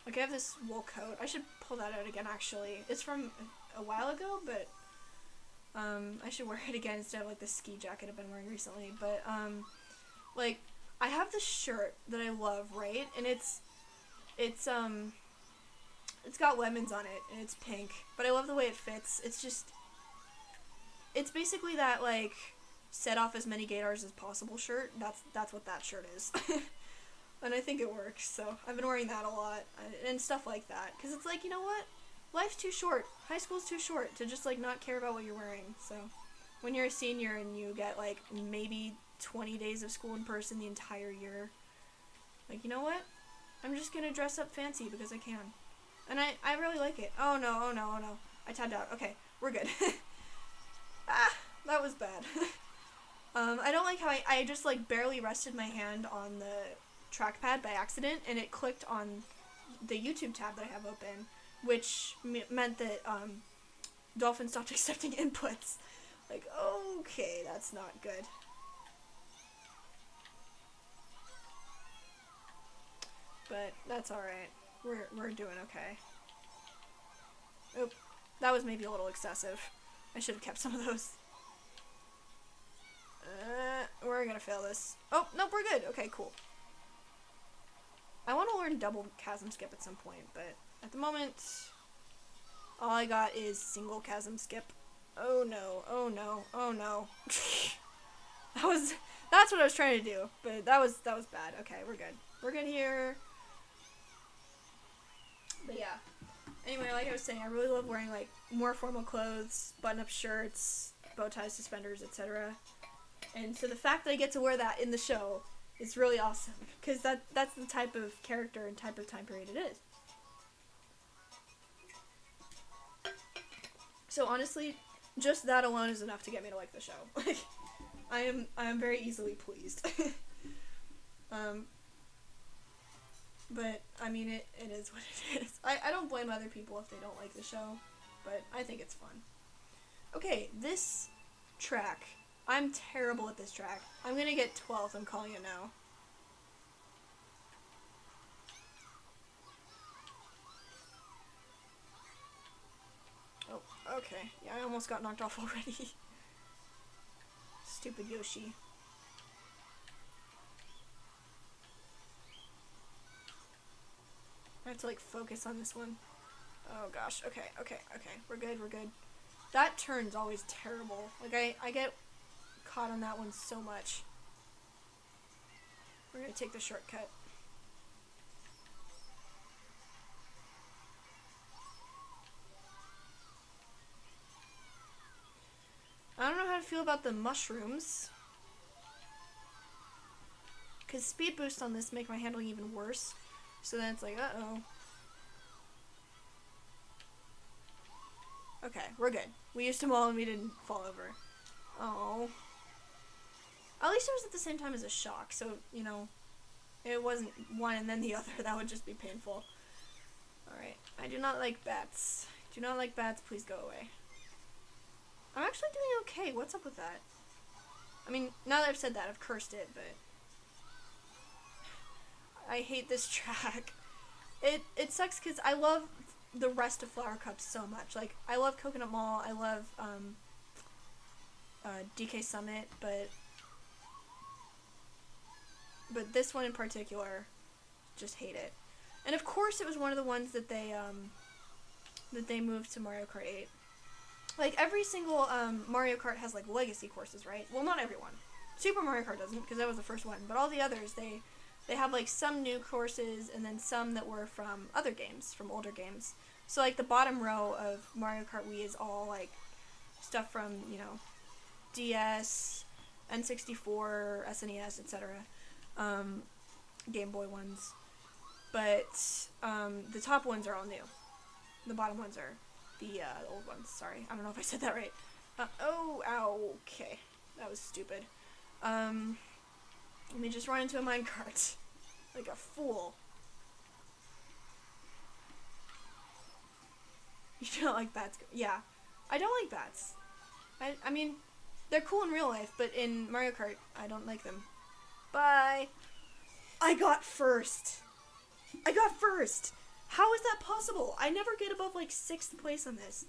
like, I have this wool coat. I should pull that out again, actually. It's from a while ago, but, I should wear it again instead of, like, the ski jacket I've been wearing recently. But, like, I have this shirt that I love, right? And it's got lemons on it, and it's pink. But I love the way it fits. It's basically that, like, set off as many gaydars as possible shirt. That's what that shirt is. and I think it works, so I've been wearing that a lot, and stuff like that, because it's like, you know what? Life's too short. High school's too short to just, like, not care about what you're wearing, so when you're a senior and you get, like, maybe 20 days of school in person the entire year, like, you know what? I'm just gonna dress up fancy because I can. And I really like it. Oh no, oh no, oh no. I tabbed out. Okay, we're good. That was bad. I don't like how I just, like, barely rested my hand on the trackpad by accident, and it clicked on the YouTube tab that I have open, which meant that, Dolphin stopped accepting inputs. Like, okay, that's not good. But that's alright. We're doing okay. Oop. That was maybe a little excessive. I should have kept some of those. We're gonna fail this. Oh, nope, we're good. Okay, cool. I want to learn double chasm skip at some point, but at the moment, all I got is single chasm skip. Oh no, oh no, oh no. That's what I was trying to do, but that was bad. Okay, we're good. We're good here. But yeah. Anyway, like I was saying, I really love wearing, like, more formal clothes, button-up shirts, bow ties, suspenders, etc. And so the fact that I get to wear that in the show is really awesome, because that's the type of character and type of time period it is. So honestly, just that alone is enough to get me to like the show. Like, I am very easily pleased. But, I mean, it is what it is. I don't blame other people if they don't like the show, but I think it's fun. Okay, this track. I'm terrible at this track. I'm gonna get 12th, I'm calling it now. Oh, okay. Yeah, I almost got knocked off already. Stupid Yoshi. I have to, like, focus on this one. Oh gosh, okay. We're good. That turn's always terrible. Like, I get caught on that one so much. We're gonna take the shortcut. I don't know how to feel about the mushrooms, because speed boosts on this make my handling even worse. So then it's like, uh-oh. Okay, we're good. We used them all and we didn't fall over. Oh. At least it was at the same time as a shock, so, you know, it wasn't one and then the other. That would just be painful. Alright, I do not like bats. Do not like bats, please go away. I'm actually doing okay. What's up with that? I mean, now that I've said that, I've cursed it, but I hate this track. It sucks because I love the rest of Flower Cup so much. Like, I love Coconut Mall, I love DK Summit, but this one in particular, just hate it. And of course it was one of the ones that they moved to Mario Kart 8. Like, every single Mario Kart has, like, legacy courses, right? Well, not everyone. Super Mario Kart doesn't, because that was the first one. But all the others, they have, like, some new courses, and then some that were from other games, from older games. So, like, the bottom row of Mario Kart Wii is all, like, stuff from, you know, DS, N64, SNES, etc. Game Boy ones. But the top ones are all new. The bottom ones are the old ones. Sorry, I don't know if I said that right. Okay. That was stupid. Let me just run into a minecart. Like a fool. You don't like bats? Yeah. I don't like bats. I mean, they're cool in real life, but in Mario Kart, I don't like them. Bye! I got first! How is that possible? I never get above, like, 6th place on this.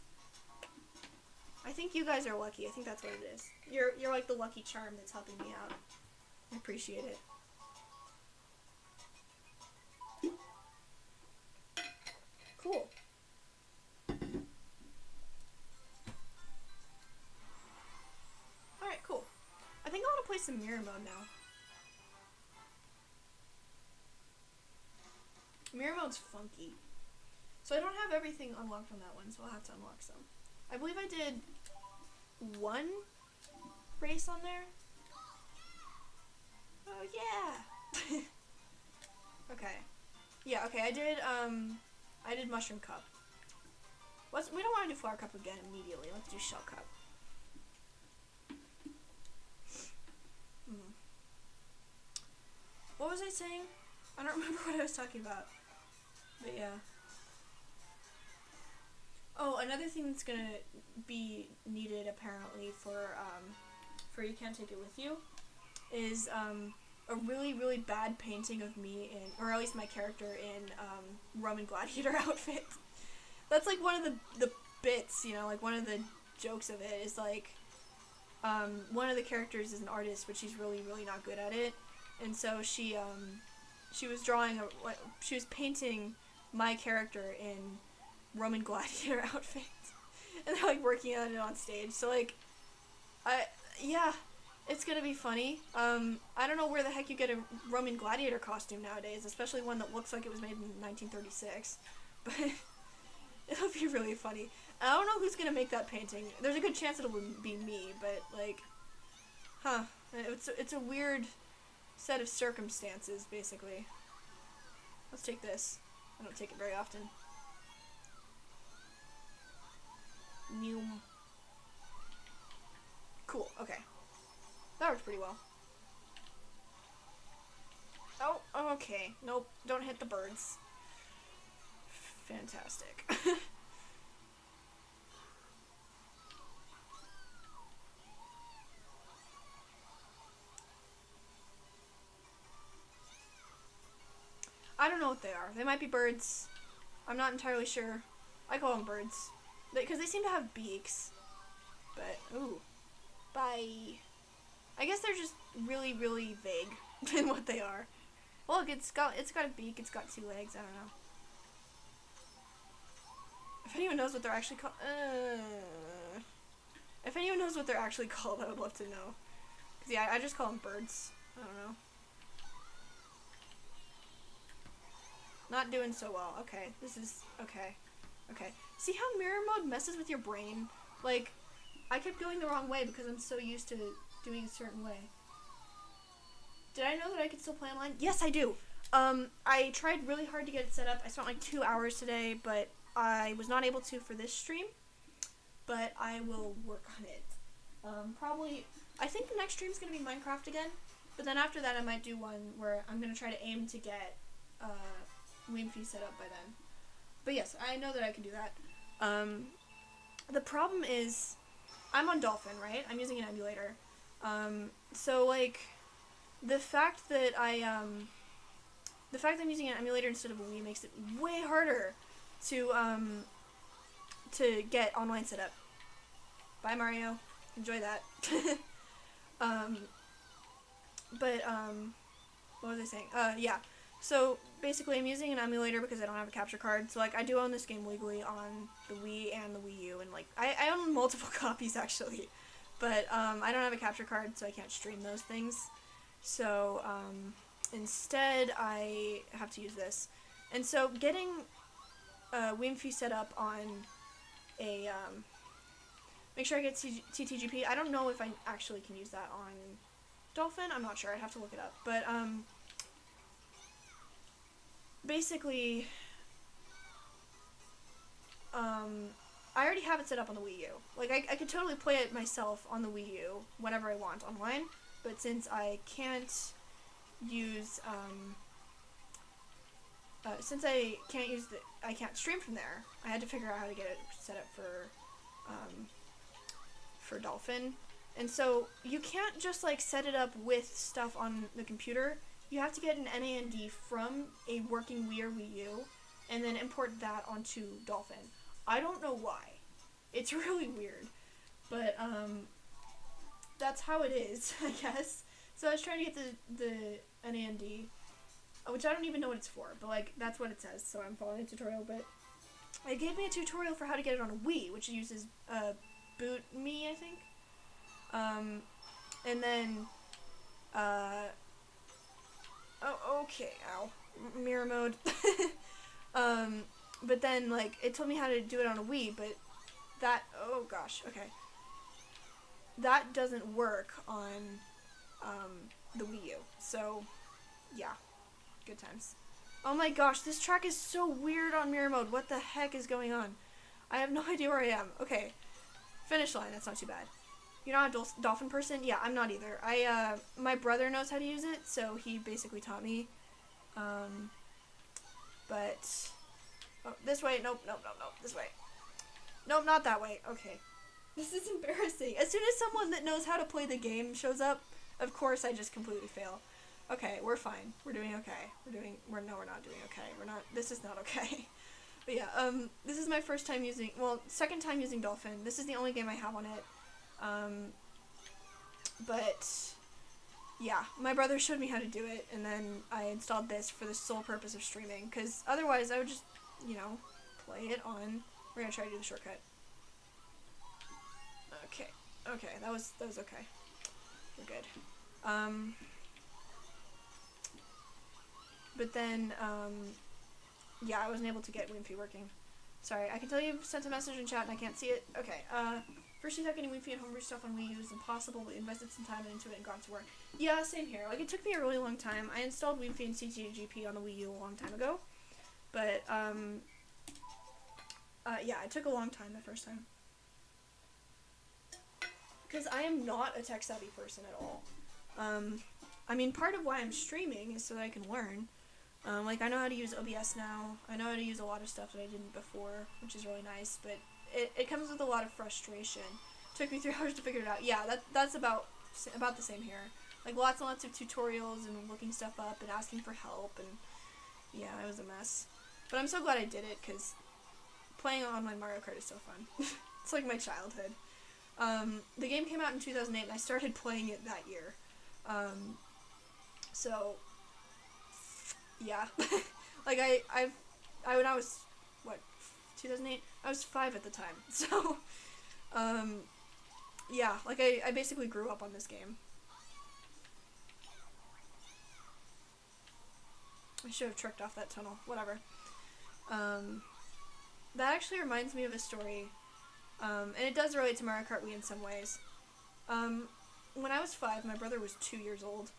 I think you guys are lucky. I think that's what it is. You're like the lucky charm that's helping me out. I appreciate it. Cool. Alright, cool. I think I want to play some mirror mode now. Mirror mode's funky. So I don't have everything unlocked on that one, so I'll have to unlock some. I believe I did one race on there. Oh yeah. Okay. Yeah, okay, I did Mushroom Cup. We don't want to do Flower Cup again immediately. Let's do Shell Cup. What was I saying? I don't remember what I was talking about. But yeah. Oh, another thing that's gonna be needed apparently for You Can't Take It With You is a really, really bad painting of me in, or at least my character in Roman gladiator outfit. That's like one of the bits, you know, like one of the jokes of it is like one of the characters is an artist, but she's really, really not good at it. And so she was she was painting my character in Roman gladiator outfit, and they're like working on it on stage. So like, yeah, it's gonna be funny. I don't know where the heck you get a Roman gladiator costume nowadays, especially one that looks like it was made in 1936, but it'll be really funny. I don't know who's gonna make that painting. There's a good chance it'll be me, but like, it's a weird set of circumstances, basically. Let's take this. I don't take it very often. New. Cool, okay. That worked pretty well. Oh, okay. Nope, don't hit the birds. Fantastic. I don't know what they are. They might be birds. I'm not entirely sure. I call them birds. Because they seem to have beaks. But, ooh. Bye. I guess they're just really, really vague in what they are. Well, look, it's got a beak, it's got 2 legs, I don't know. If anyone knows what they're actually called, if anyone knows what they're actually called, I would love to know. 'Cause yeah, I just call them birds. I don't know. Not doing so well. Okay, this is, okay. Okay. See how mirror mode messes with your brain? Like, I kept going the wrong way because I'm so used to doing a certain way. Did I know that I could still play online? Yes, I do. I tried really hard to get it set up. I spent like 2 hours today, but I was not able to for this stream. But I will work on it. Probably, I think the next stream is going to be Minecraft again. But then after that, I might do one where I'm going to try to aim to get Wimpy set up by then. But yes, I know that I can do that. The problem is, I'm on Dolphin, right? I'm using an emulator. So like, the fact that I'm using an emulator instead of a Wii makes it way harder to get online set up. Bye, Mario. Enjoy that. What was I saying? Yeah. So basically, I'm using an emulator because I don't have a capture card. So like, I do own this game legally on the Wii and the Wii U, and like, I own multiple copies actually, but I don't have a capture card, so I can't stream those things. So instead, I have to use this, and so getting Wimpy set up on a make sure I get TTGP. I don't know if I actually can use that on Dolphin. I'm not sure. I'd have to look it up, but basically, I already have it set up on the Wii U. Like, I could totally play it myself on the Wii U whenever I want online, but since I can't use, I can't stream from there, I had to figure out how to get it set up for Dolphin. And so, you can't just, like, set it up with stuff on the computer. You have to get an NAND from a working Wii or Wii U, and then import that onto Dolphin. I don't know why. It's really weird. But, that's how it is, I guess. So I was trying to get the NAND, which I don't even know what it's for, but, like, that's what it says, so I'm following a tutorial, but it gave me a tutorial for how to get it on a Wii, which uses, Boot Me, I think. And then, oh, okay, ow. Mirror mode. But then, like, it told me how to do it on a Wii, but that, oh gosh, okay. That doesn't work on, the Wii U. So, yeah, good times. Oh my gosh, this track is so weird on mirror mode. What the heck is going on? I have no idea where I am. Okay, finish line, that's not too bad. You're not a dolphin person? Yeah, I'm not either. My brother knows how to use it, so he basically taught me. But, oh, this way, nope, this way. Nope, not that way, okay. This is embarrassing. As soon as someone that knows how to play the game shows up, of course I just completely fail. Okay, we're fine. We're doing okay. We're not doing okay. This is not okay. But yeah, this is my first time using, well, second time using Dolphin. This is the only game I have on it. But yeah, my brother showed me how to do it, and then I installed this for the sole purpose of streaming, because otherwise I would just, you know, play it on, we're gonna try to do the shortcut. Okay, that was okay. We're good. But then, yeah, I wasn't able to get Wimpy working. Sorry, I can tell you've sent a message in chat and I can't see it. Okay, first you thought getting Wimpy and homebrew stuff on Wii U was impossible, but invested some time into it and got to work. Yeah, same here. Like, it took me a really long time. I installed Wimpy and CTGP on the Wii U a long time ago. But, yeah, it took a long time the first time. Because I am not a tech-savvy person at all. I mean, part of why I'm streaming is so that I can learn. Like, I know how to use OBS now. I know how to use a lot of stuff that I didn't before, which is really nice, but it comes with a lot of frustration. It took me 3 hours to figure it out. Yeah, that's about the same here. Like, lots and lots of tutorials and looking stuff up and asking for help, and yeah, it was a mess. But I'm so glad I did it, because playing online Mario Kart is so fun. It's like my childhood. The game came out in 2008, and I started playing it that year. So, yeah. Like, when I was, 2008? I was 5 at the time. So, yeah, like, I basically grew up on this game. I should have trucked off that tunnel. Whatever. That actually reminds me of a story. And it does relate to Mario Kart Wii in some ways. When I was 5, my brother was 2 years old.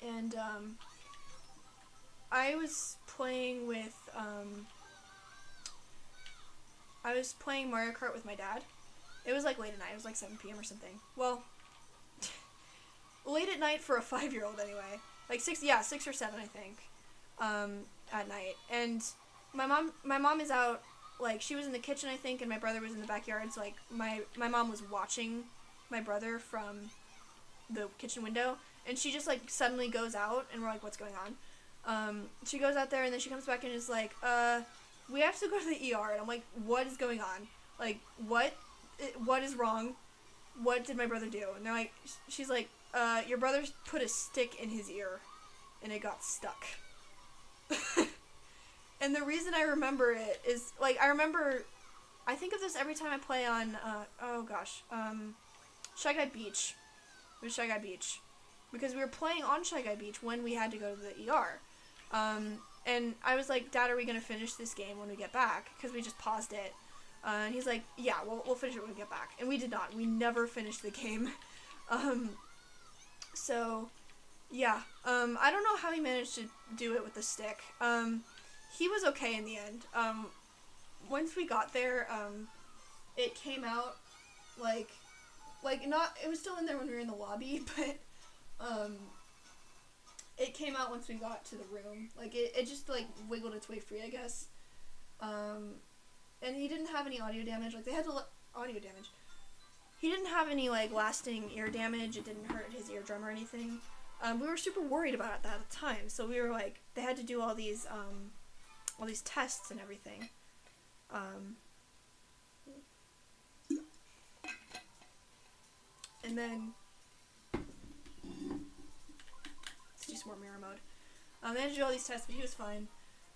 And, I was playing with, I was playing Mario Kart with my dad. It was, like, late at night. It was, like, 7 p.m. or something. Well, late at night for a 5-year-old, anyway. Like, 6 or 7, I think, at night. And my mom is out, like, she was in the kitchen, I think, and my brother was in the backyard, so, like, my mom was watching my brother from the kitchen window, and she just, like, suddenly goes out, and we're like, what's going on? She goes out there, and then she comes back and is like, we have to go to the ER, and I'm like, what is going on? Like, what is wrong? What did my brother do? And they're like, she's like, your brother put a stick in his ear, and it got stuck. And the reason I remember it is, like, I think of this every time I play on, Shy Guy Beach. It was Shy Guy Beach. Because we were playing on Shy Guy Beach when we had to go to the ER. And I was like, Dad, are we going to finish this game when we get back? Because we just paused it. And he's like, yeah, we'll finish it when we get back. And we did not. We never finished the game. So, yeah. I don't know how he managed to do it with the stick. He was okay in the end. Once we got there, it came out, like, it was still in there when we were in the lobby, but, it came out once we got to the room. Like, it just, like, wiggled its way free, I guess. And he didn't have any audio damage. Like, they had to audio damage. He didn't have any, like, lasting ear damage. It didn't hurt his eardrum or anything. We were super worried about that at the time. So we were, like, they had to do all these tests and everything. And then, let's do some more mirror mode. They had to do all these tests, but he was fine.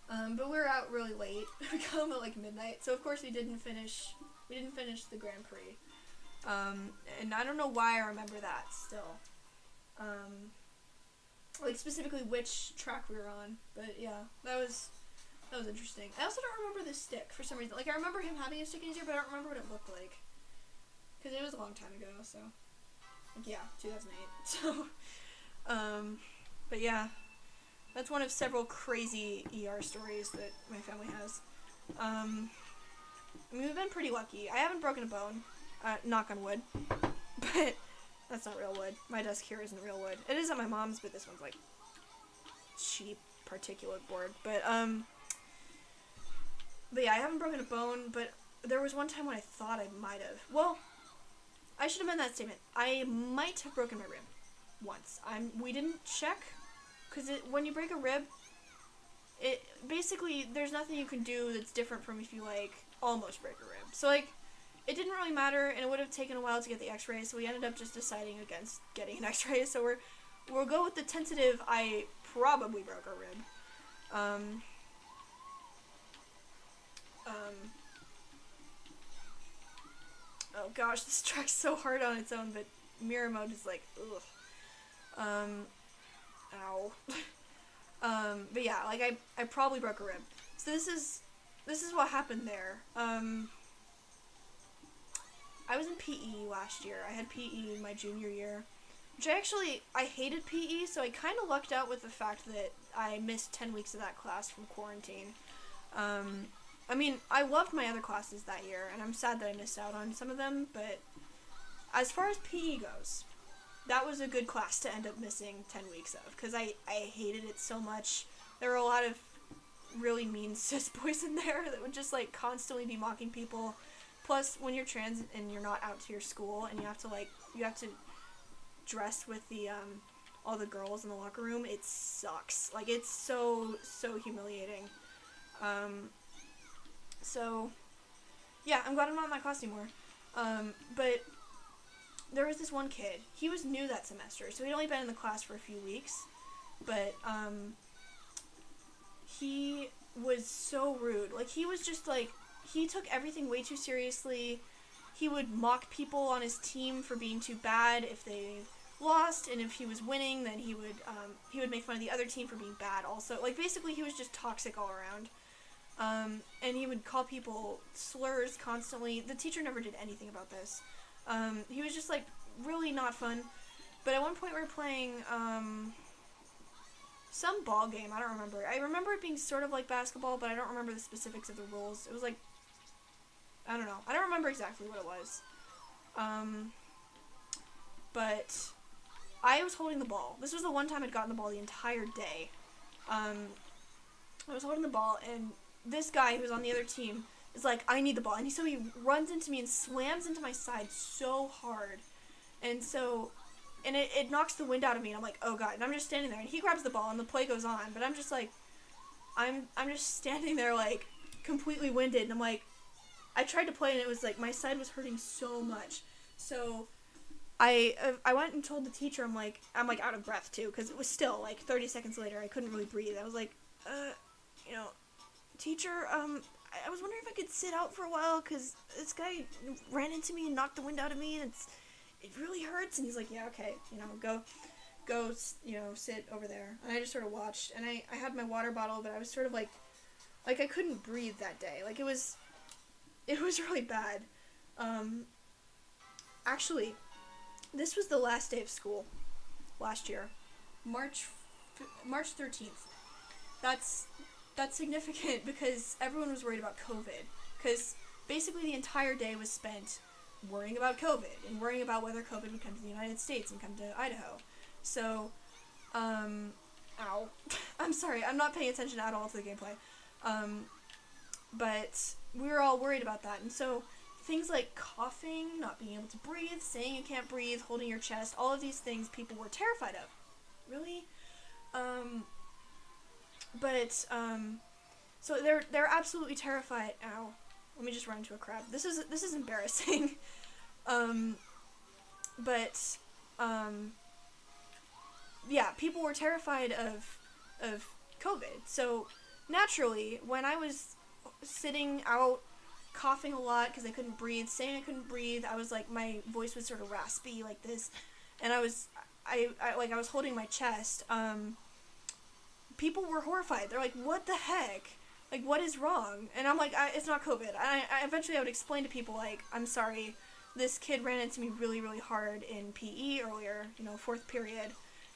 But we were out really late. We got home at like midnight, so of course we didn't finish the Grand Prix. And I don't know why I remember that still. Like specifically which track we were on, but yeah, that was That was interesting. I also don't remember the stick for some reason. Like, I remember him having a stick in his ear, but I don't remember what it looked like. Because it was a long time ago, so. Like, yeah, 2008. So, but yeah. That's one of several crazy ER stories that my family has. I mean, we've been pretty lucky. I haven't broken a bone. Knock on wood. But that's not real wood. My desk here isn't real wood. It is at my mom's, but this one's like cheap particulate board. But yeah, I haven't broken a bone, but there was one time when I thought I might have. Well, I should amend that statement. I might have broken my rib once. We didn't check, because when you break a rib, it basically, there's nothing you can do that's different from if you, like, almost break a rib. So, like, it didn't really matter, and it would have taken a while to get the x-ray, so we ended up just deciding against getting an x-ray. So we'll go with the tentative, I probably broke a rib. Oh gosh, this track's so hard on its own, but mirror mode is like, ugh. Ow. But yeah, like, I probably broke a rib. So this is what happened there. I was in PE last year. I had PE my junior year, which I hated PE, so I kind of lucked out with the fact that I missed 10 weeks of that class from quarantine. I mean, I loved my other classes that year, and I'm sad that I missed out on some of them, but as far as PE goes, that was a good class to end up missing 10 weeks of, because I hated it so much. There were a lot of really mean cis boys in there that would just, like, constantly be mocking people. Plus, when you're trans and you're not out to your school, and you have to dress with the, all the girls in the locker room, it sucks. Like, it's so humiliating. So, yeah, I'm glad I'm not in that class anymore. But there was this one kid. He was new that semester, so he'd only been in the class for a few weeks. But, he was so rude. Like, he was just, like, he took everything way too seriously. He would mock people on his team for being too bad if they lost, and if he was winning, then he would make fun of the other team for being bad also. Like, basically, he was just toxic all around. And he would call people slurs constantly. The teacher never did anything about this. He was just, like, really not fun. But at one point we were playing, some ball game. I don't remember. I remember it being sort of like basketball, but I don't remember the specifics of the rules. It was, like, I don't know. I don't remember exactly what it was. But I was holding the ball. This was the one time I'd gotten the ball the entire day. I was holding the ball, and this guy who's on the other team is like, I need the ball. And so he runs into me and slams into my side so hard. And it knocks the wind out of me, and I'm like, oh god. And I'm just standing there, and he grabs the ball, and the play goes on. But I'm just like, I'm just standing there, like, completely winded. And I'm like, I tried to play, and it was like, my side was hurting so much. So I went and told the teacher, I'm like out of breath too, because it was still like 30 seconds later. I couldn't really breathe. I was like, teacher, I was wondering if I could sit out for a while, because this guy ran into me and knocked the wind out of me, and it really hurts. And he's like, yeah, okay, go, sit over there. And I just sort of watched, and I had my water bottle, but I was sort of like I couldn't breathe that day. Like, it was really bad. Actually, this was the last day of school last year, March 13th. That's significant because everyone was worried about COVID. Because basically the entire day was spent worrying about COVID and worrying about whether COVID would come to the United States and come to Idaho. So, ow. I'm sorry, I'm not paying attention at all to the gameplay. But we were all worried about that. And so things like coughing, not being able to breathe, saying you can't breathe, holding your chest, all of these things people were terrified of. Really? So they're absolutely terrified. Ow. Let me just run into a crab. This is embarrassing. Yeah, people were terrified of COVID. So naturally, when I was sitting out coughing a lot because I couldn't breathe, saying I couldn't breathe, I was like, my voice was sort of raspy like this, and I was holding my chest. People were horrified. They're like, what the heck? Like, what is wrong? And I'm like, it's not COVID. I eventually I would explain to people, like, I'm sorry, this kid ran into me really, really hard in PE earlier, you know, 4th period,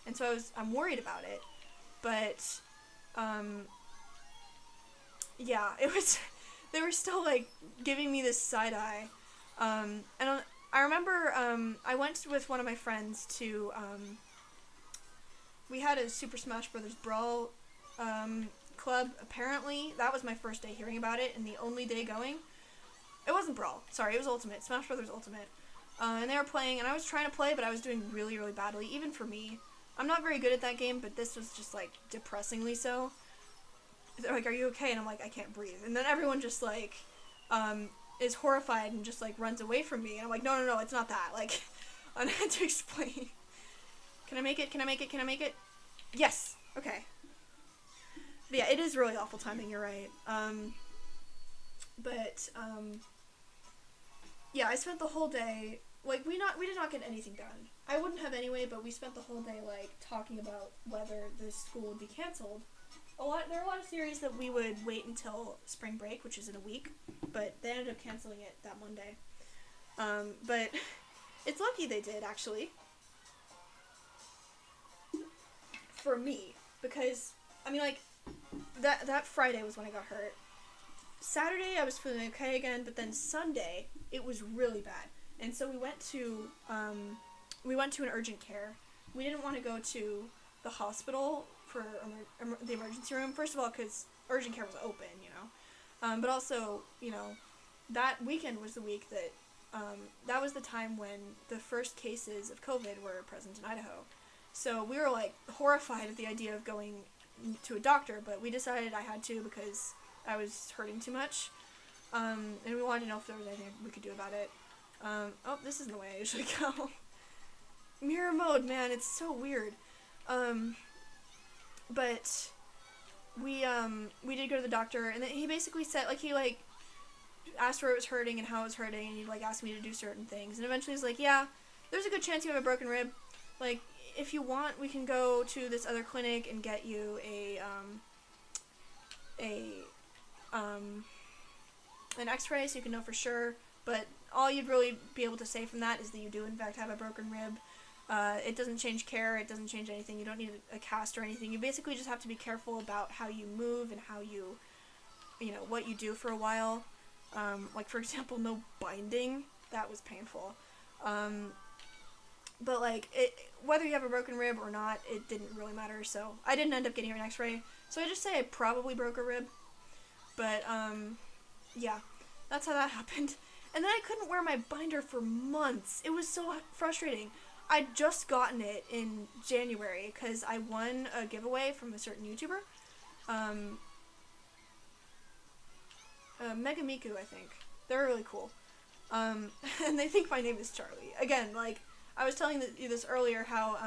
and so I'm worried about it. But, yeah, it was, they were still, like, giving me this side eye. And I remember, I went with one of my friends to, we had a Super Smash Brothers Brawl, club, apparently. That was my first day hearing about it, and the only day going. It wasn't Brawl, sorry, it was Ultimate, Smash Brothers Ultimate. And they were playing, and I was trying to play, but I was doing really, really badly, even for me. I'm not very good at that game, but this was just, like, depressingly so. They're like, are you okay? And I'm like, I can't breathe. And then everyone just, like, is horrified and just, like, runs away from me. And I'm like, no, it's not that. Like, I had to explain. Can I make it? Can I make it? Can I make it? Yes! Okay. But yeah, it is really awful timing, you're right. Yeah, I spent the whole day, like, we did not get anything done. I wouldn't have anyway, but we spent the whole day, like, talking about whether the school would be canceled. There are a lot of theories that we would wait until spring break, which is in a week, but they ended up canceling it that Monday. But it's lucky they did, actually. For me, because, I mean, like, that Friday was when I got hurt. Saturday I was feeling okay again, but then Sunday it was really bad, and so we went to an urgent care. We didn't want to go to the hospital for the emergency room, first of all because urgent care was open, you know, but also, you know, that weekend was the week that that was the time when the first cases of COVID were present in Idaho. So we were, like, horrified at the idea of going to a doctor, but we decided I had to because I was hurting too much, and we wanted to know if there was anything we could do about it. Oh, this isn't the way I usually go. Mirror mode, man, it's so weird. But we did go to the doctor, and he basically said, like, he, like, asked where it was hurting and how it was hurting, and he, like, asked me to do certain things, and eventually he's like, yeah, there's a good chance you have a broken rib. Like, if you want, we can go to this other clinic and get you an x-ray so you can know for sure, but all you'd really be able to say from that is that you do in fact have a broken rib. It doesn't change care, it doesn't change anything, you don't need a cast or anything. You basically just have to be careful about how you move and how you know, what you do for a while. Like, for example, no binding. That was painful. But, like, whether you have a broken rib or not, it didn't really matter, so I didn't end up getting an x-ray. So I just say I probably broke a rib. But, yeah, that's how that happened. And then I couldn't wear my binder for months. It was so frustrating. I'd just gotten it in January because I won a giveaway from a certain YouTuber. Mega Miku, I think. They're really cool. And they think my name is Charlie. Again, like, I was telling you this earlier, how,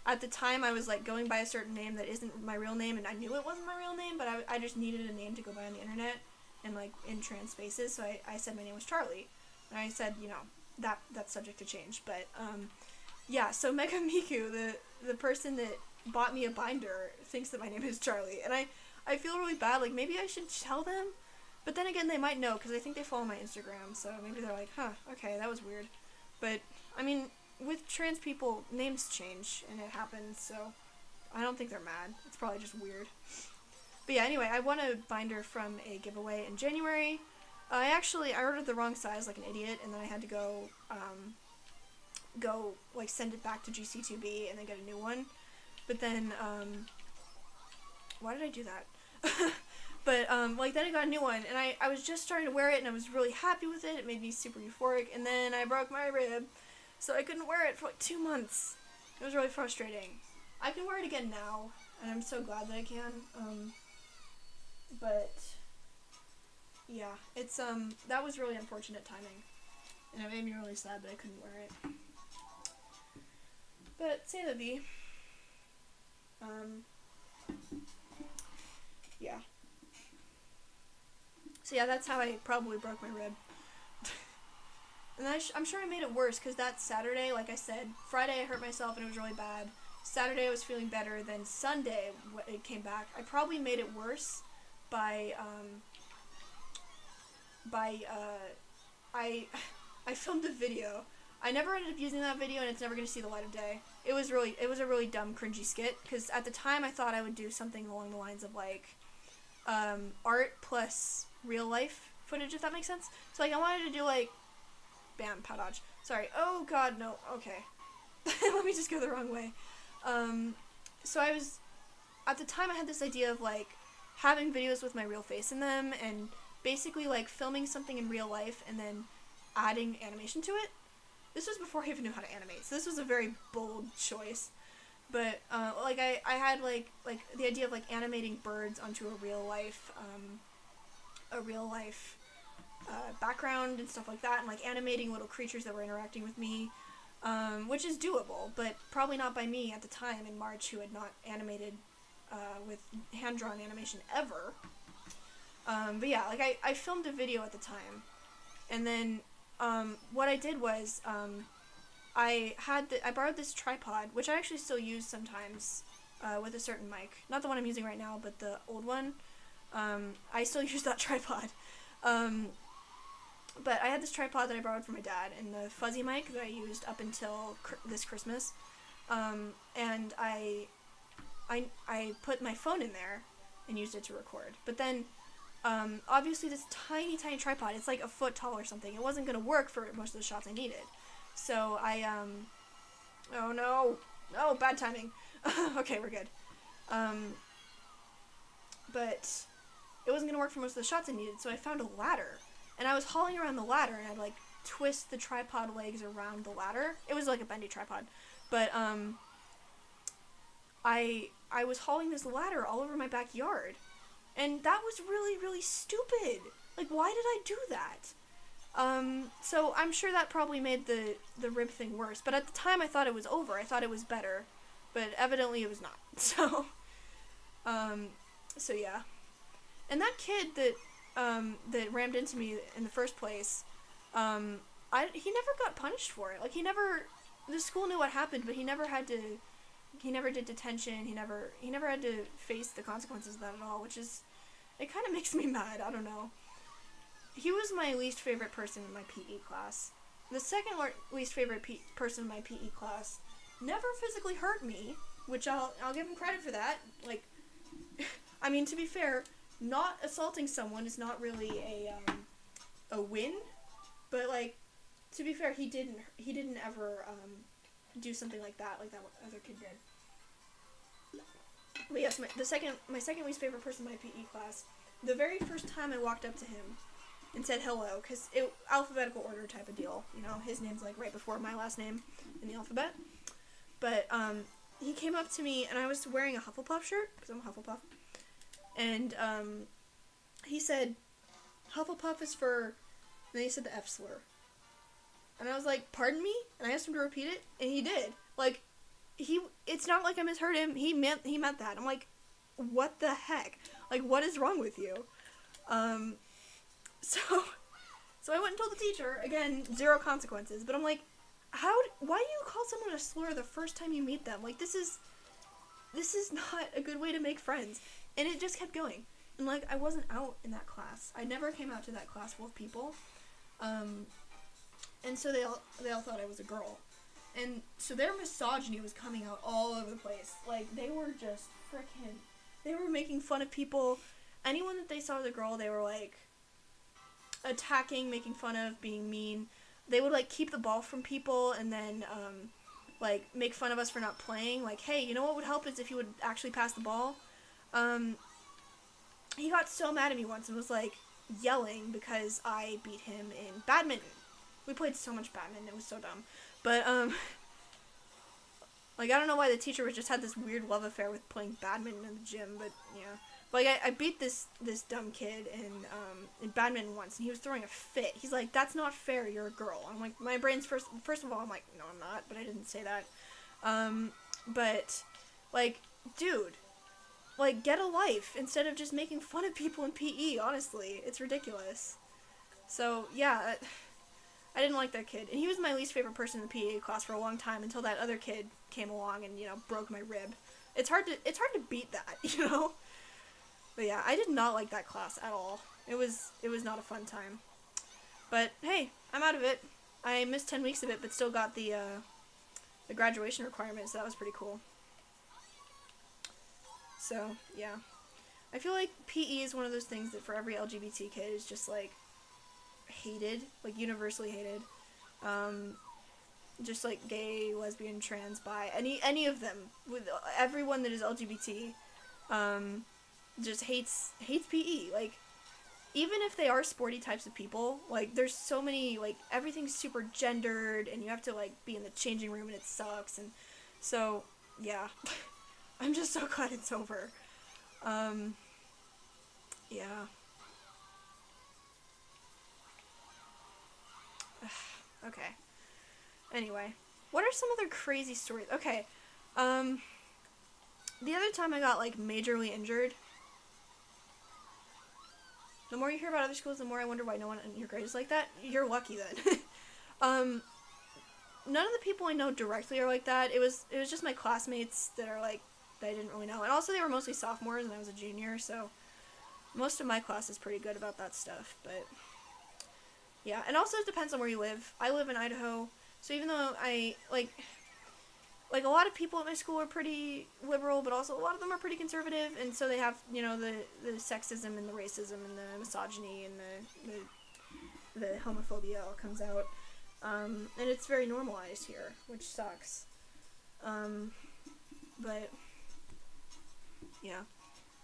at the time I was, like, going by a certain name that isn't my real name, and I knew it wasn't my real name, but I just needed a name to go by on the internet, and, like, in trans spaces, so I said my name was Charlie. And I said, you know, that's subject to change, but, yeah, so Mega Miku, the person that bought me a binder, thinks that my name is Charlie, and I feel really bad, like, maybe I should tell them, but then again, they might know, because I think they follow my Instagram, so maybe they're like, huh, okay, that was weird. But, I mean, with trans people, names change, and it happens, so I don't think they're mad. It's probably just weird. But yeah, anyway, I won a binder from a giveaway in January. I ordered the wrong size like an idiot, and then I had to go, like, send it back to GC2B and then get a new one. But then, why did I do that? But, like, then I got a new one, and I was just starting to wear it, and I was really happy with it. It made me super euphoric, and then I broke my rib, so I couldn't wear it for, like, 2 months. It was really frustrating. I can wear it again now, and I'm so glad that I can. But, yeah, it's, that was really unfortunate timing, and it made me really sad that I couldn't wear it. But, c'est la vie. Yeah. So yeah, that's how I probably broke my rib. And then I'm sure I made it worse, because that Saturday, like I said, Friday I hurt myself and it was really bad. Saturday I was feeling better, then Sunday it came back. I probably made it worse by I I filmed a video. I never ended up using that video, and it's never going to see the light of day. It was a really dumb, cringy skit, because at the time I thought I would do something along the lines of, like, art plus real life footage, if that makes sense. So, like, I wanted to do, like, bam, pow dodge. Sorry. Oh, God, no. Okay. Let me just go the wrong way. So I was, at the time I had this idea of, like, having videos with my real face in them, and basically, like, filming something in real life, and then adding animation to it. This was before I even knew how to animate, so this was a very bold choice. But, like, I had, like, the idea of, like, animating birds onto a real life background and stuff like that, and, like, animating little creatures that were interacting with me, which is doable, but probably not by me at the time in March, who had not animated, with hand-drawn animation ever. But yeah, like, I filmed a video at the time, and then, what I did was, I borrowed this tripod, which I actually still use sometimes, with a certain mic. Not the one I'm using right now, but the old one. I still use that tripod. But I had this tripod that I borrowed from my dad, and the fuzzy mic that I used up until this Christmas. And I put my phone in there and used it to record. But then, obviously this tiny, tiny tripod, it's like a foot tall or something. It wasn't going to work for most of the shots I needed. So I, oh no, bad timing. Okay, we're good. But it wasn't going to work for most of the shots I needed, so I found a ladder. And I was hauling around the ladder, and I'd, like, twist the tripod legs around the ladder. It was like a bendy tripod. But, I was hauling this ladder all over my backyard. And that was really, really stupid. Like, why did I do that? So I'm sure that probably made the rib thing worse. But at the time, I thought it was over. I thought it was better. But evidently it was not. So yeah. And that kid that rammed into me in the first place, he never got punished for it. Like, the school knew what happened, but he never did detention. He never had to face the consequences of that at all, which is, it kind of makes me mad. I don't know. He was my least favorite person in my PE class. The second least favorite person in my PE class never physically hurt me, which I'll give him credit for that. Like, I mean, to be fair, not assaulting someone is not really a win, but, like, to be fair, he didn't ever do something like that other kid did. But yes, my second least favorite person in my PE class, the very first time I walked up to him and said hello, because alphabetical order type of deal, you know, his name's, like, right before my last name in the alphabet, but he came up to me, and I was wearing a Hufflepuff shirt, because I'm a Hufflepuff, and he said, Hufflepuff is for, and then he said the F slur. And I was like, pardon me? And I asked him to repeat it, and he did. Like, it's not like I misheard him. He meant that. I'm like, what the heck? Like, what is wrong with you? So I went and told the teacher, again, 0 consequences, but I'm like, why do you call someone a slur the first time you meet them? Like, this is not a good way to make friends. And it just kept going. And, like, I wasn't out in that class. I never came out to that class full of people. And so they all thought I was a girl. And so their misogyny was coming out all over the place. Like, they were just they were making fun of people. Anyone that they saw as a girl, they were, like, attacking, making fun of, being mean. They would, like, keep the ball from people and then, like, make fun of us for not playing. Like, hey, you know what would help is if you would actually pass the ball? He got so mad at me once and was, like, yelling because I beat him in badminton. We played so much badminton, it was so dumb. But, like, I don't know why the teacher just had this weird love affair with playing badminton in the gym, but, yeah. But, like, I beat this dumb kid in badminton once, and he was throwing a fit. He's like, that's not fair, you're a girl. I'm like, my brain's first of all, I'm like, no, I'm not, but I didn't say that. But, like, dude, like, get a life instead of just making fun of people in PE, honestly. It's ridiculous. So, yeah, I didn't like that kid. And he was my least favorite person in the PE class for a long time until that other kid came along and, you know, broke my rib. It's hard to beat that, you know? But yeah, I did not like that class at all. It was not a fun time. But hey, I'm out of it. I missed 10 weeks of it, but still got the graduation requirements. So that was pretty cool. So yeah, I feel like PE is one of those things that for every LGBT kid is just like hated, like universally hated. Just like gay, lesbian, trans, bi, any of them, with everyone that is LGBT, just hates PE. Like, even if they are sporty types of people, like, there's so many, like, everything's super gendered, and you have to, like, be in the changing room, and it sucks, and so, yeah. I'm just so glad it's over. Yeah. Okay. Anyway, what are some other crazy stories? Okay, the other time I got, like, majorly injured. The more you hear about other schools, the more I wonder why no one in your grade is like that. You're lucky then. None of the people I know directly are like that. It was just my classmates that are like, that I didn't really know. And also they were mostly sophomores and I was a junior, so most of my class is pretty good about that stuff. But yeah, and also it depends on where you live. I live in Idaho, so even though I, like a lot of people at my school are pretty liberal, but also a lot of them are pretty conservative, and so they have, you know, the sexism and the racism and the misogyny and the homophobia all comes out. And it's very normalized here, which sucks. But, yeah.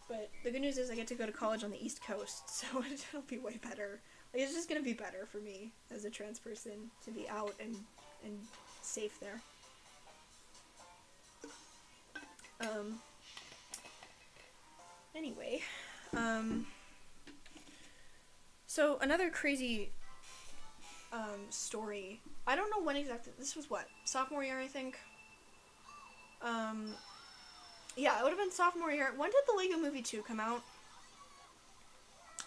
But the good news is I get to go to college on the East Coast, so it'll be way better. Like, it's just gonna be better for me as a trans person to be out and safe there. Anyway, so another crazy, story. I don't know when exactly, this was what, sophomore year, I think? Yeah, it would have been sophomore year. When did the Lego Movie 2 come out?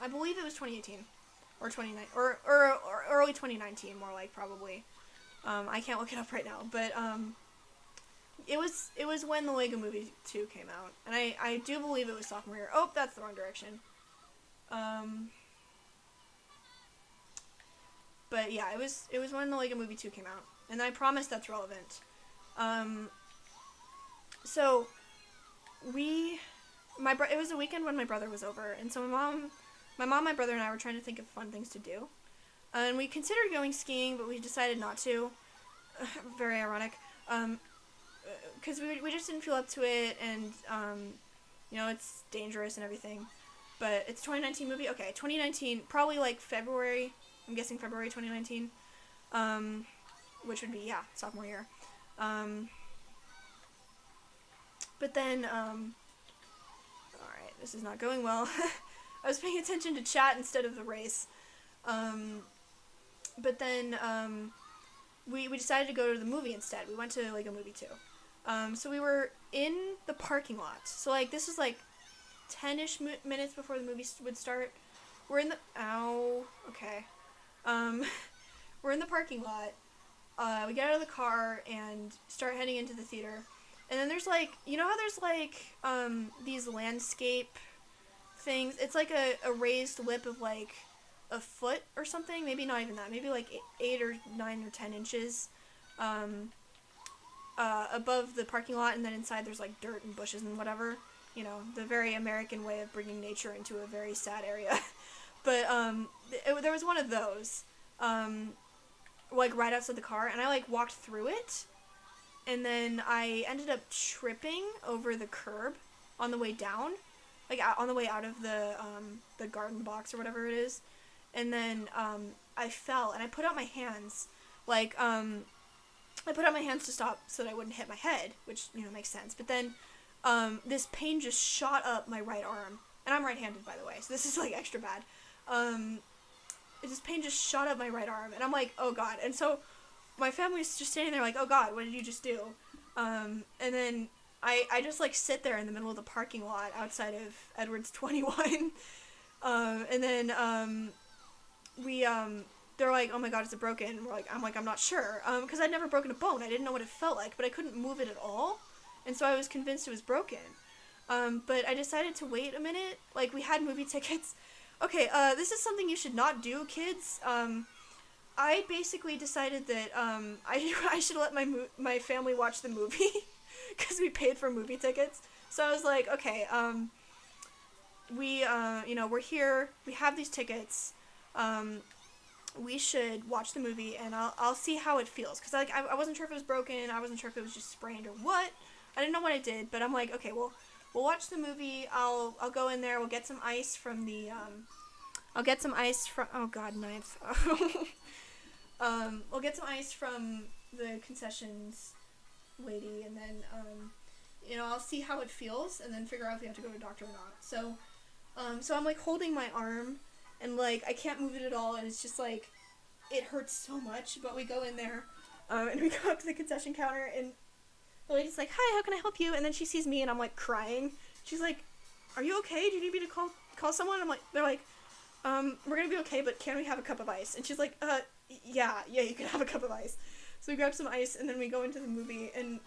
I believe it was 2018. Or 2019, or early 2019, more like, probably. I can't look it up right now, but, it was when the Lego Movie 2 came out, and I do believe it was sophomore year. Oh, that's the wrong direction. But yeah, it was when the Lego Movie 2 came out, and I promise that's relevant. So it was a weekend when my brother was over, and so my mom, my brother, and I were trying to think of fun things to do, and we considered going skiing, but we decided not to. Very ironic. Because we just didn't feel up to it, and, you know, it's dangerous and everything. But it's a 2019 movie? Okay, 2019, probably, like, February. I'm guessing February 2019. Which would be, yeah, sophomore year. But then, alright, this is not going well. I was paying attention to chat instead of the race. But then, we decided to go to the movie instead. We went to, like, a movie, too. So we were in the parking lot. So, like, this was, like, 10-ish minutes before the movie would start. We're in the... Ow. Okay. We're in the parking lot. We get out of the car and start heading into the theater. And then there's, like... You know how there's, like, these landscape things? It's, like, a raised lip of, like, a foot or something. Maybe not even that. Maybe, like, 8 or 9 or 10 inches. Above the parking lot, and then inside there's, like, dirt and bushes and whatever. You know, the very American way of bringing nature into a very sad area. But, there was one of those, like, right outside the car, and I, like, walked through it, and then I ended up tripping over the curb on the way down, like, on the way out of the garden box or whatever it is, and then, I fell, and I put out my hands, like, I put out my hands to stop so that I wouldn't hit my head, which, you know, makes sense. But then, this pain just shot up my right arm. And I'm right-handed, by the way, so this is, like, extra bad. This pain just shot up my right arm. And I'm like, oh, God. And so my family's just standing there like, oh, God, what did you just do? And then I just, like, sit there in the middle of the parking lot outside of Edwards 21. And then, they're like, oh my God, is it broken? And I'm not sure. Because I'd never broken a bone. I didn't know what it felt like, but I couldn't move it at all. And so I was convinced it was broken. But I decided to wait a minute. Like, we had movie tickets. Okay, this is something you should not do, kids. I basically decided that I should let my family watch the movie because we paid for movie tickets. So I was like, okay, we're here, we have these tickets. We should watch the movie, and I'll see how it feels, because I wasn't sure if it was broken, I wasn't sure if it was just sprained or what. I didn't know what I did, but I'm like, okay, well, we'll watch the movie. I'll go in there. We'll get some ice from the oh god, knife. We'll get some ice from the concessions lady, and then I'll see how it feels, and then figure out if we have to go to a doctor or not. So I'm like holding my arm, and like I can't move it at all, and it's just like it hurts so much. But we go in there, and we go up to the concession counter, and the lady's like, "Hi, how can I help you?" And then she sees me, and I'm like crying. She's like, "Are you okay? Do you need me to call someone?" They're like, "We're gonna be okay, but can we have a cup of ice?" And she's like, yeah, you can have a cup of ice." So we grab some ice, and then we go into the movie, and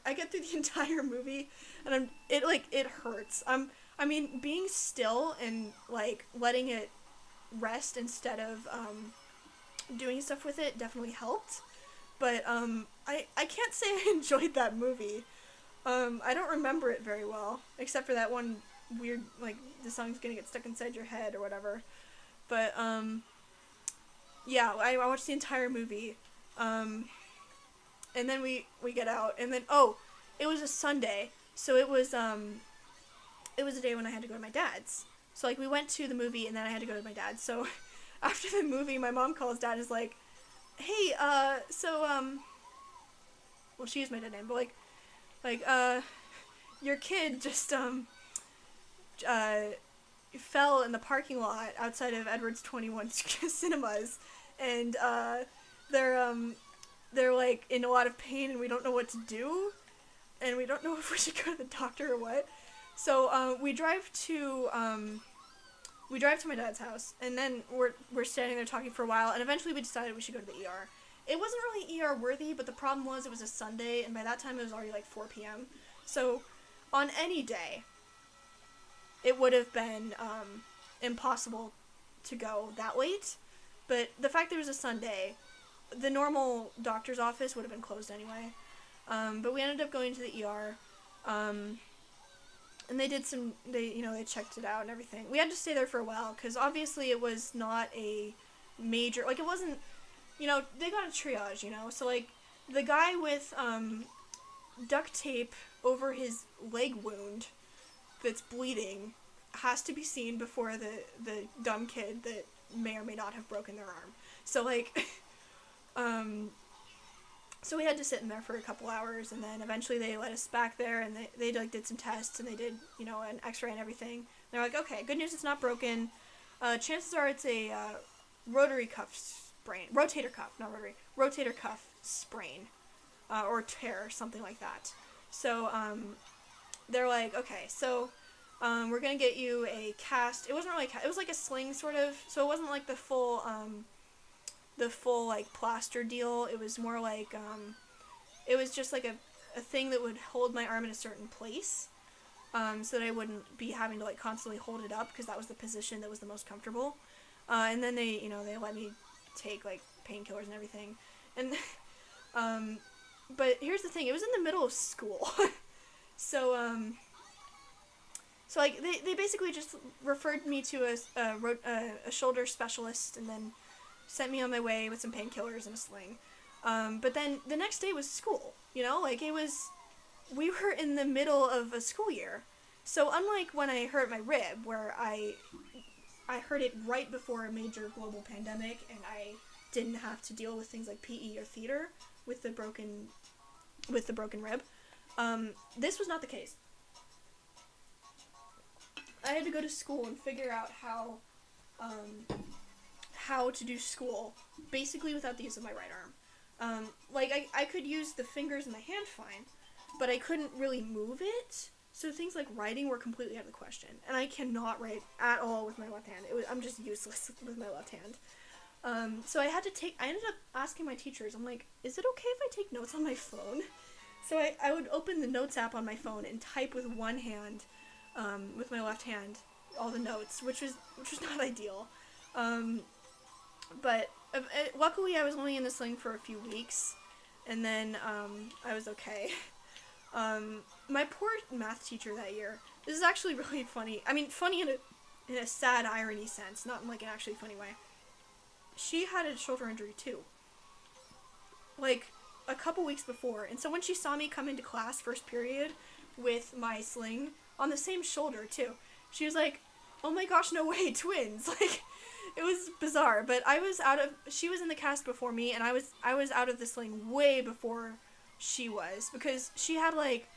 I get through the entire movie, and it hurts. Being still and, like, letting it rest instead of, doing stuff with it definitely helped. But, I can't say I enjoyed that movie. I don't remember it very well, except for that one weird, like, the song's gonna get stuck inside your head or whatever. But, yeah, I watched the entire movie. And then we get out, and then, it was a Sunday, so it was a day when I had to go to my dad's. So, like, we went to the movie, and then I had to go to my dad's. So, after the movie, my mom calls dad and is like, "Hey, well, she used my dead name, but, your kid just, fell in the parking lot outside of Edwards 21 Cinemas, and, they're, like, in a lot of pain, and we don't know what to do, and we don't know if we should go to the doctor or what." So, we drive to my dad's house, and then we're standing there talking for a while, and eventually we decided we should go to the ER. It wasn't really ER worthy, but the problem was it was a Sunday, and by that time it was already like 4 p.m. So, on any day, it would have been impossible to go that late. But the fact that it was a Sunday, the normal doctor's office would have been closed anyway. But we ended up going to the ER. And they checked it out and everything. We had to stay there for a while, because obviously it was not a major, like, it wasn't, they got a triage, so, like, the guy with, duct tape over his leg wound that's bleeding has to be seen before the dumb kid that may or may not have broken their arm. So, like, so we had to sit in there for a couple hours, and then eventually they let us back there, and they did some tests, and they did, an x-ray and everything. They're like, okay, good news, it's not broken. Chances are it's a rotator cuff sprain, or tear, something like that. So, they're like, okay, so, we're gonna get you a cast. It wasn't really it was like a sling, sort of, so it wasn't like the full, like, plaster deal. It was more like, it was just like a thing that would hold my arm in a certain place, so that I wouldn't be having to, like, constantly hold it up, because that was the position that was the most comfortable. And then they let me take, like, painkillers and everything. And, but here's the thing, it was in the middle of school. So, like, they basically just referred me to a shoulder specialist, and then sent me on my way with some painkillers and a sling. But then the next day was school, we were in the middle of a school year. So unlike when I hurt my rib, where I hurt it right before a major global pandemic, and I didn't have to deal with things like PE or theater with the broken rib, this was not the case. I had to go to school and figure out how to do school, basically without the use of my right arm. I could use the fingers and the hand fine, but I couldn't really move it, so things like writing were completely out of the question, and I cannot write at all with my left hand. I'm just useless with my left hand. So I ended up asking my teachers, I'm like, is it okay if I take notes on my phone? So I would open the notes app on my phone and type with one hand, with my left hand, all the notes, which was not ideal. But luckily I was only in the sling for a few weeks, and then I was okay. My poor math teacher that year. This is actually really funny. I mean, funny in a sad irony sense, not in like an actually funny way. She had a shoulder injury too. Like a couple weeks before, and so when she saw me come into class first period with my sling on the same shoulder too, she was like, "Oh my gosh, no way, twins!" Like, it was bizarre. But she was in the cast before me, and I was out of the sling way before she was, because she had like,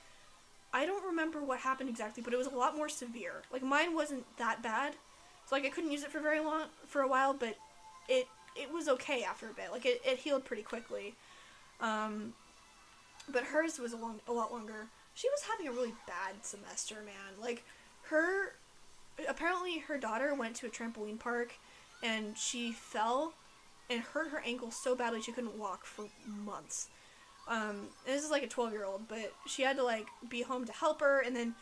I don't remember what happened exactly, but it was a lot more severe. Like, mine wasn't that bad, so like I couldn't use it for a while, but it was okay after a bit. Like, it healed pretty quickly. But hers was a lot longer. She was having a really bad semester, man. Like, apparently her daughter went to a trampoline park, and she fell and hurt her ankle so badly she couldn't walk for months. And this is like a 12-year-old, but she had to like be home to help her, and then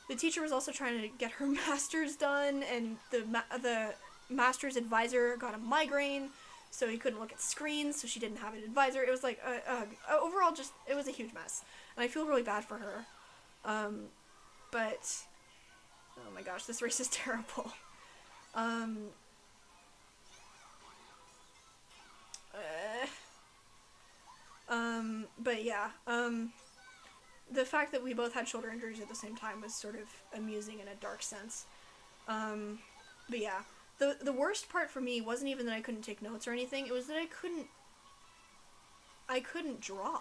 the teacher was also trying to get her master's done, and the master's advisor got a migraine, so he couldn't look at screens, so she didn't have an advisor. It was like, overall, just, it was a huge mess, and I feel really bad for her. But, oh my gosh, this race is terrible. But yeah, the fact that we both had shoulder injuries at the same time was sort of amusing in a dark sense. But yeah, the worst part for me wasn't even that I couldn't take notes or anything, it was that I couldn't draw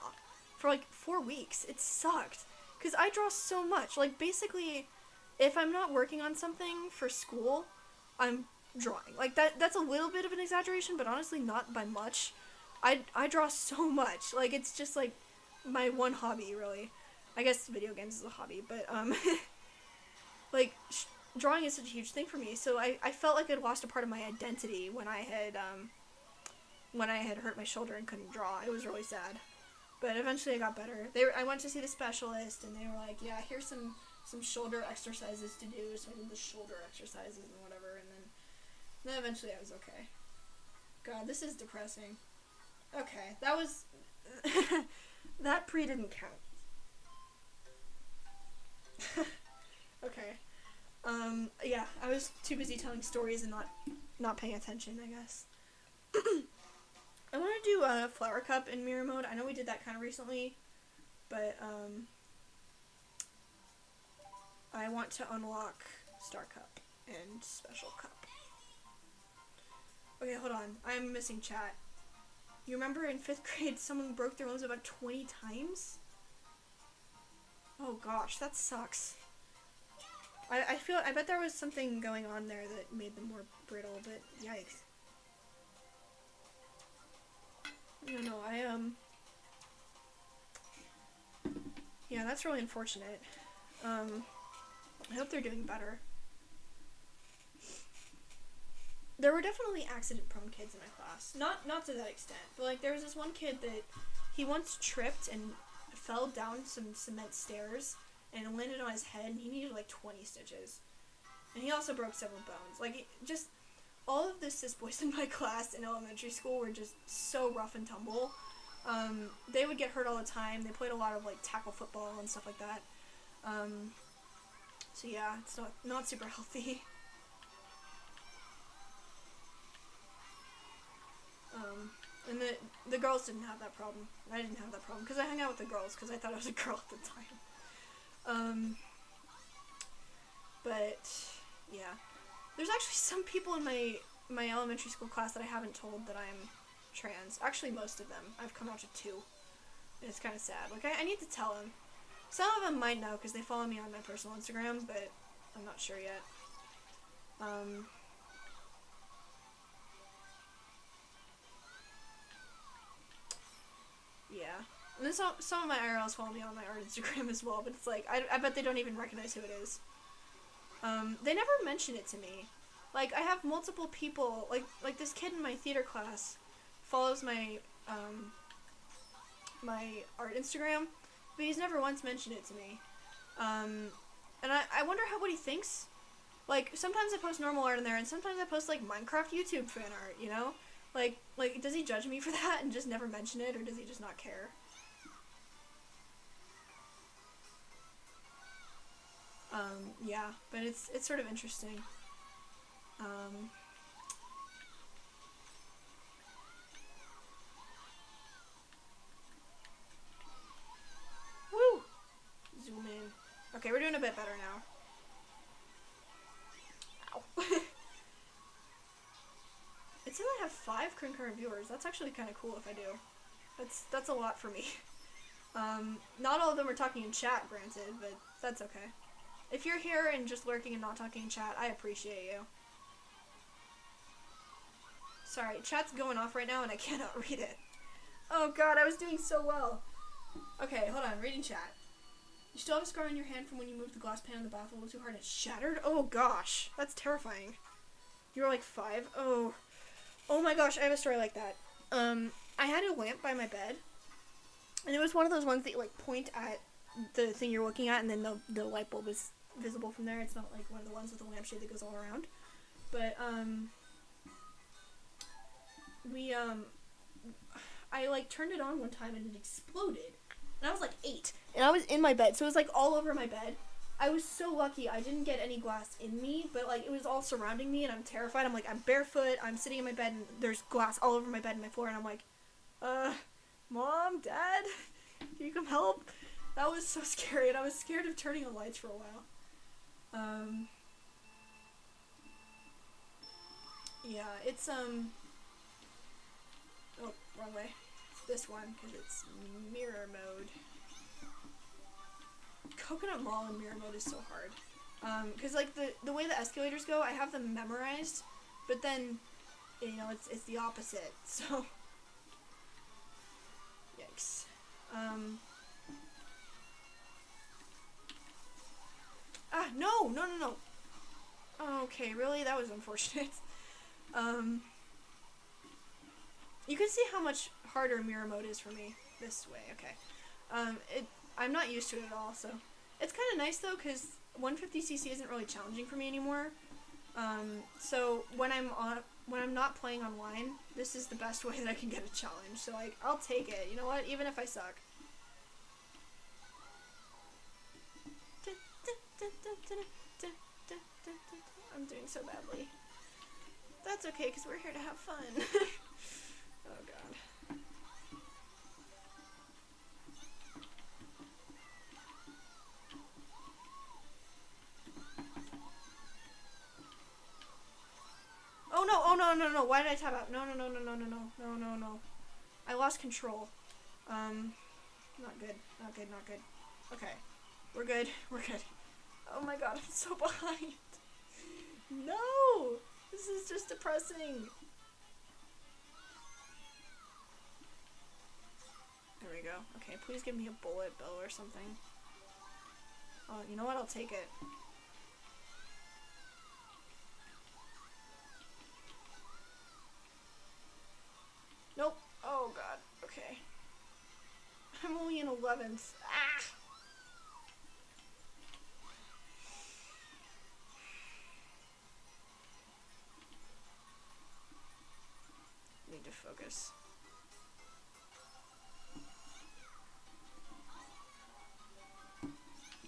for like 4 weeks. It sucked, because I draw so much. Like, basically, if I'm not working on something for school, I'm drawing. Like, that's a little bit of an exaggeration, but honestly not by much. I draw so much. Like, it's just like my one hobby, really. I guess video games is a hobby, but like, drawing is such a huge thing for me. So I felt like I'd lost a part of my identity when I had hurt my shoulder and couldn't draw. It was really sad. But eventually I got better. I went to see the specialist, and they were like, "Yeah, here's some shoulder exercises to do." So I did the shoulder exercises and whatever, and then eventually I was okay. God, this is depressing. Okay, that was that didn't count. Okay. Yeah, I was too busy telling stories and not paying attention, I guess. I want to do a flower cup in mirror mode. I know we did that kind of recently, but I want to unlock Star Cup and Special Cup. Okay, hold on. I'm missing chat. You remember in 5th grade someone broke their limbs about 20 times? Oh gosh, that sucks. I bet there was something going on there that made them more brittle, but yikes. No, yeah, that's really unfortunate. I hope they're doing better. There were definitely accident-prone kids in my class. Not to that extent, but like there was this one kid that he once tripped and fell down some cement stairs and landed on his head, and he needed like 20 stitches. And he also broke several bones. Like, just all of the cis boys in my class in elementary school were just so rough and tumble. They would get hurt all the time. They played a lot of like tackle football and stuff like that. So yeah, it's not super healthy. And the girls didn't have that problem. I didn't have that problem because I hung out with the girls because I thought I was a girl at the time. But yeah, there's actually some people in my elementary school class that I haven't told that I'm trans. Actually, most of them. I've come out to 2, and it's kind of sad. Like, I need to tell them. Some of them might know because they follow me on my personal Instagram, but I'm not sure yet. Yeah. And then some of my IRLs follow me on my art Instagram as well, but it's like, I bet they don't even recognize who it is. They never mention it to me. Like, I have multiple people, like this kid in my theater class follows my, my art Instagram, but he's never once mentioned it to me. And I wonder what he thinks. Like, sometimes I post normal art in there, and sometimes I post, like, Minecraft YouTube fan art, you know? Like, does he judge me for that and just never mention it, or does he just not care? Yeah, but it's sort of interesting. Woo! Zoom in. Okay, we're doing a bit better now. Ow. It says I have 5 concurrent viewers. That's actually kind of cool if I do. That's a lot for me. Not all of them are talking in chat, granted, but that's okay. If you're here and just lurking and not talking in chat, I appreciate you. Sorry, chat's going off right now and I cannot read it. Oh god, I was doing so well. Okay, hold on, reading chat. You still have a scar on your hand from when you moved the glass pan in the bath a little too hard and it shattered? Oh gosh, that's terrifying. You were like 5? Oh my gosh, I have a story like that. I had a lamp by my bed, and it was one of those ones that you like point at the thing you're looking at, and then the light bulb is visible from there. It's not like one of the ones with the lampshade that goes all around. But I like turned it on one time and it exploded, and I was like 8, and I was in my bed, so it was like all over my bed. I was so lucky I didn't get any glass in me, but like it was all surrounding me, and I'm terrified. I'm like, I'm barefoot, I'm sitting in my bed, and there's glass all over my bed and my floor, and I'm like, Mom, Dad, can you come help? That was so scary, and I was scared of turning on lights for a while. Yeah, it's, oh, wrong way. It's this one, because it's mirror mode. Coconut Mall in mirror mode is so hard. Because, like, the way the escalators go, I have them memorized, but then, you know, it's the opposite, so... Yikes. No. Okay, really? That was unfortunate. You can see how much harder mirror mode is for me this way, okay. I'm not used to it at all, so... It's kind of nice, though, because 150cc isn't really challenging for me anymore. So when I'm not playing online, this is the best way that I can get a challenge. So, like, I'll take it. You know what? Even if I suck. I'm doing so badly. That's okay, because we're here to have fun. Oh, God. Oh no, why did I tap out? No. I lost control. Not good. Okay. We're good. Oh my god, I'm so behind. No! This is just depressing. There we go. Okay, please give me a bullet bill or something. Oh, you know what? I'll take it. Nope. Oh god. Okay. I'm only in 11th. Ah! Need to focus.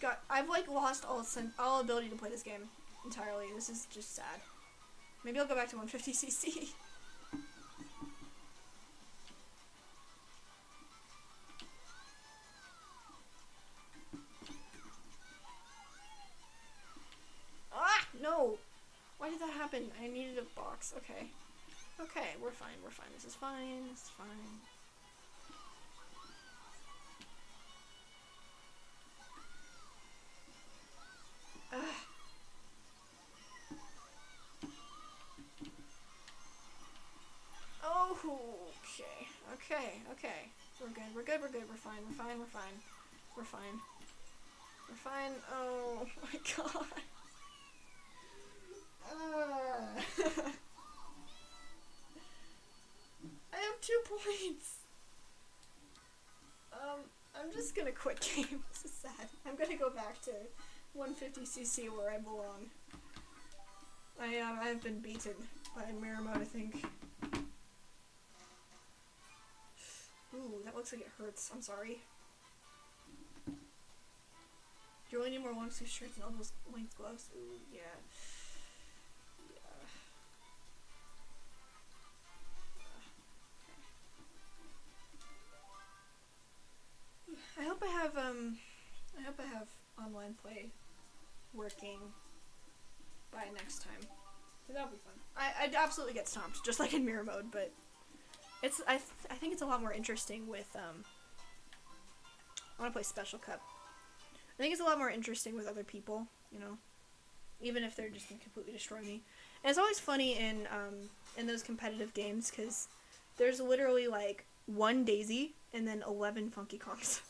God, I've like lost all ability to play this game entirely. This is just sad. Maybe I'll go back to 150cc. No! Why did that happen? I needed a box. Okay. Okay, we're fine. This is fine. Oh, okay. We're good. We're fine. Oh my god. I have 2 points. I'm just gonna quit game. This is sad. I'm gonna go back to 150cc where I belong. I've been beaten by mirror mode, I think. Ooh, that looks like it hurts. I'm sorry. Do you really need more long sleeve shirts and elbow length gloves? Ooh, yeah. I hope I have online play working by next time. So that'll be fun. I'd absolutely get stomped, just like in mirror mode, but it's I think it's a lot more interesting with I want to play Special Cup. I think it's a lot more interesting with other people, you know, even if they're just gonna completely destroy me. And it's always funny in those competitive games because there's literally like one Daisy and then 11 Funky Kongs.